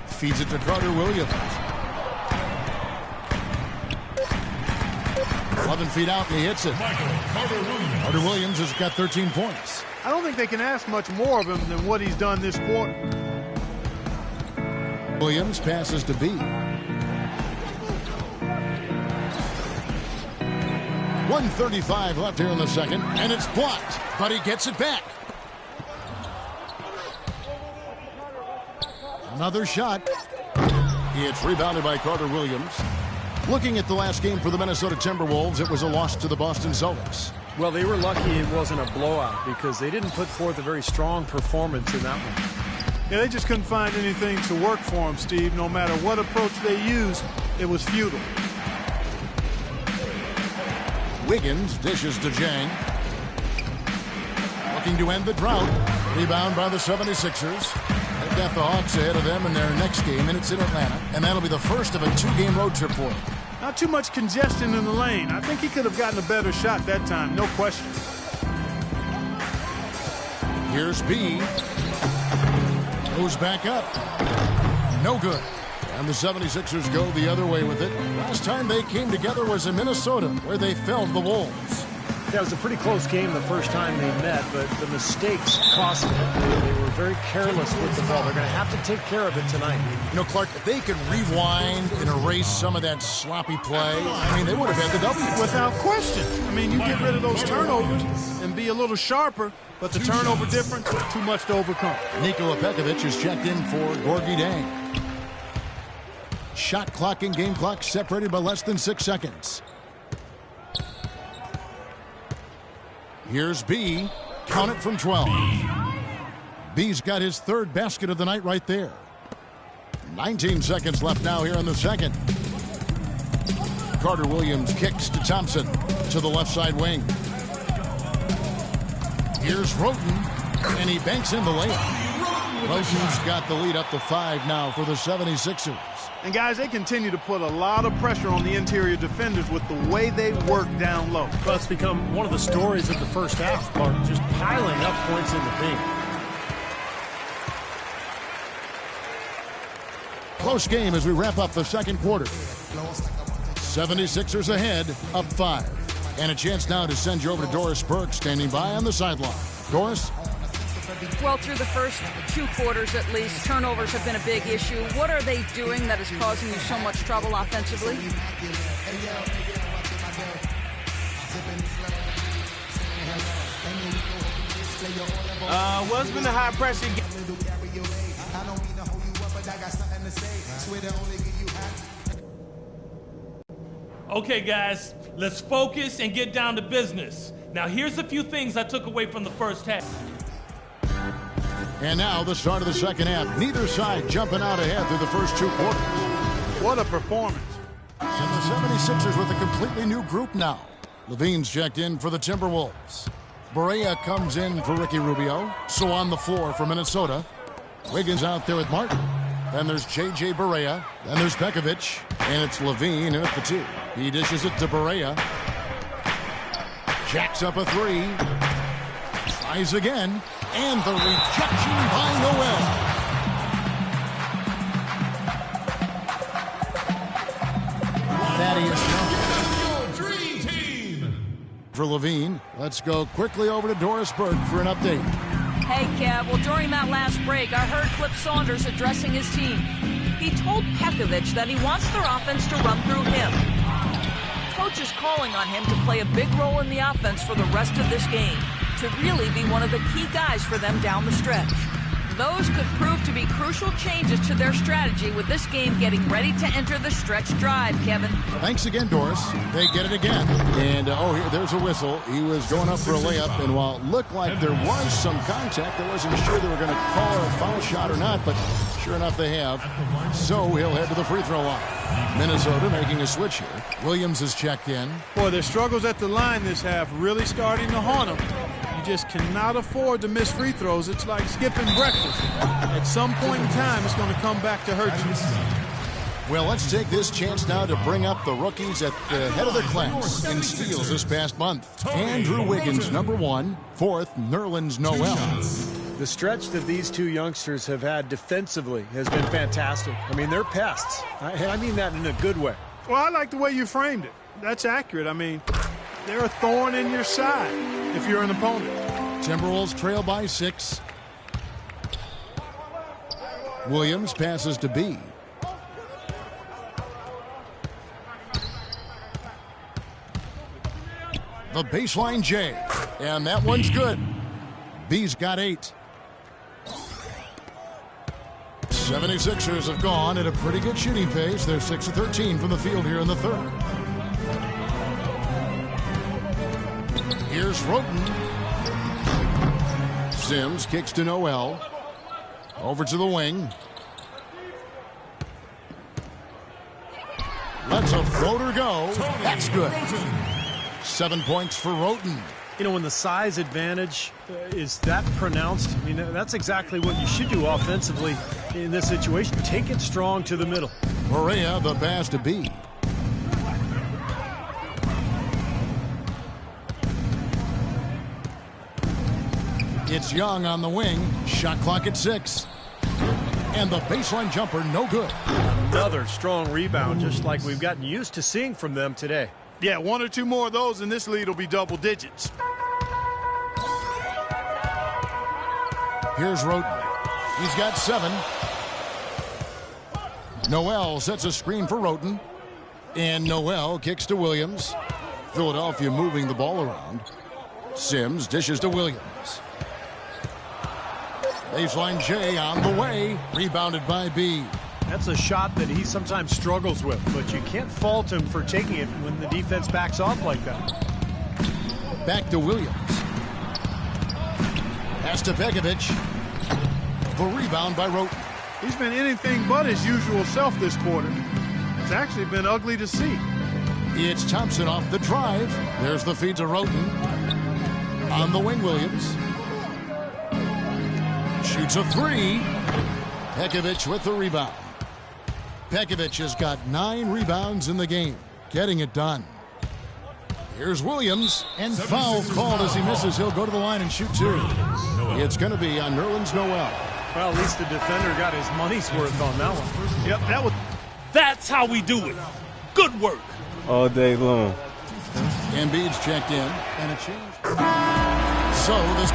Feeds it to Carter Williams. 11 feet out, and he hits it. Carter Williams has got 13 points. I don't think they can ask much more of him than what he's done this quarter. Williams passes to B. 1:35 left here in the second, and it's blocked, but he gets it back. Another shot. It's rebounded by Carter Williams. Looking at the last game for the Minnesota Timberwolves, it was a loss to the Boston Celtics. Well, they were lucky it wasn't a blowout because they didn't put forth a very strong performance in that one. Yeah, they just couldn't find anything to work for him, Steve. No matter what approach they used, it was futile. Wiggins dishes to Jang. Looking to end the drought. Rebound by the 76ers. They've got the Hawks ahead of them in their next game, and it's in Atlanta. And that'll be the first of a 2-game road trip for them. Not too much congestion in the lane. I think he could have gotten a better shot that time, no question. Here's B. Goes back up. No good. And the 76ers go the other way with it. Last time they came together was in Minnesota, where they felled the Wolves. That was a pretty close game the first time they met, but the mistakes cost them. They were very careless with the ball. They're going to have to take care of it tonight. You know, Clark, if they could rewind and erase some of that sloppy play, I mean, they would have had the W. Without question. I mean, you get rid of those turnovers and be a little sharper, but the turnover difference, too much to overcome. Nikola Pekovic is checked in for Gorgui Dieng. Shot clock and game clock separated by less than 6 seconds. Here's B. Count it from 12. B's got his 3rd basket of the night right there. 19 seconds left now here in the second. Carter Williams kicks to Thompson to the left side wing. Here's Roden, and he banks in the layup. Roden's got the lead up to 5 now for the 76ers. And guys, they continue to put a lot of pressure on the interior defenders with the way they work down low. Well, it's become one of the stories of the first half, Clark, just piling up points in the paint. Close game as we wrap up the second quarter. 76ers ahead, up 5. And a chance now to send you over to Doris Burke, standing by on the sideline. Doris? Well, through the first 2 quarters at least, turnovers have been a big issue. What are they doing that is causing you so much trouble offensively? What's been the high pressure game? Okay, guys, let's focus and get down to business. Now, here's a few things I took away from the first half. And now the start of the second half. Neither side jumping out ahead through the first 2 quarters. What a performance. And the 76ers with a completely new group now. Levine's checked in for the Timberwolves. Barea comes in for Ricky Rubio. So on the floor for Minnesota. Wiggins out there with Martin. Then there's J.J. Barea. Then there's Pekovic. And it's Levine in at the 2. He dishes it to Barea. Jacks up a 3. Tries again. And the rejection by Noel. Thaddeus Young. Dream team. For Levine, let's go quickly over to Doris Burke for an update. Hey, Kev. Well, during that last break, I heard Flip Saunders addressing his team. He told Pekovic that he wants their offense to run through him. Coach is calling on him to play a big role in the offense for the rest of this game, to really be one of the key guys for them down the stretch. Those could prove to be crucial changes to their strategy with this game getting ready to enter the stretch drive, Kevin. Thanks again, Doris. They get it again. And, here, there's a whistle. He was going up for a layup, and while it looked like there was some contact, I wasn't sure they were going to call a foul shot or not, but sure enough they have. So he'll head to the free throw line. Minnesota making a switch here. Williams is checked in. Boy, their struggles at the line this half really starting to haunt them. You just cannot afford to miss free throws. It's like skipping breakfast. At some point in time, it's going to come back to hurt you. Well, let's take this chance now to bring up the rookies at the head of their class in steals this past month. Andrew Wiggins, number 1. 4th, Nerlens Noel. The stretch that these two youngsters have had defensively has been fantastic. I mean, they're pests. I mean that in a good way. Well, I like the way you framed it. That's accurate. I mean, they're a thorn in your side if you're an opponent. Timberwolves trail by 6. Williams passes to B. The baseline J. And that one's good. B's got 8. 76ers have gone at a pretty good shooting pace. They're 6 of 13 from the field here in the third. Here's Roten. Sims kicks to Noel. Over to the wing. Lets a floater go. That's good. 7 points for Roten. You know, when the size advantage is that pronounced, I mean, that's exactly what you should do offensively in this situation. Take it strong to the middle. Maria, the pass to B. It's Young on the wing. Shot clock at 6. And the baseline jumper, no good. Another strong rebound, just like we've gotten used to seeing from them today. Yeah, 1 or 2 more of those and this lead will be double digits. Here's Roten. He's got 7. Noel sets a screen for Roten. And Noel kicks to Williams. Philadelphia moving the ball around. Sims dishes to Williams. Baseline J on the way. Rebounded by B. That's a shot that he sometimes struggles with, but you can't fault him for taking it when the defense backs off like that. Back to Williams. Pass to Begovic. The rebound by Roten. He's been anything but his usual self this quarter. It's actually been ugly to see. It's Thompson off the drive. There's the feed to Roten. On the wing, Williams. Shoots a 3. Begovic with the rebound. Begovic has got 9 rebounds in the game. Getting it done. Here's Williams. And foul called as he misses. He'll go to the line and shoot 2. It's going to be on Nerlens Noel. Well, at least the defender got his money's worth on that one. Yep, That's how we do it. Good work. All day long. Embiid's checked in. And a change. So this...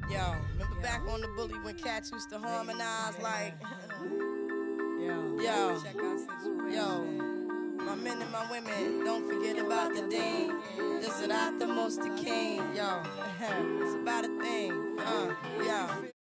Yo, remember back on the bully when cats used to harmonize like, yo, my men and my women, don't forget about the dean. This is not the most the king, yo. It's about a thing, yo.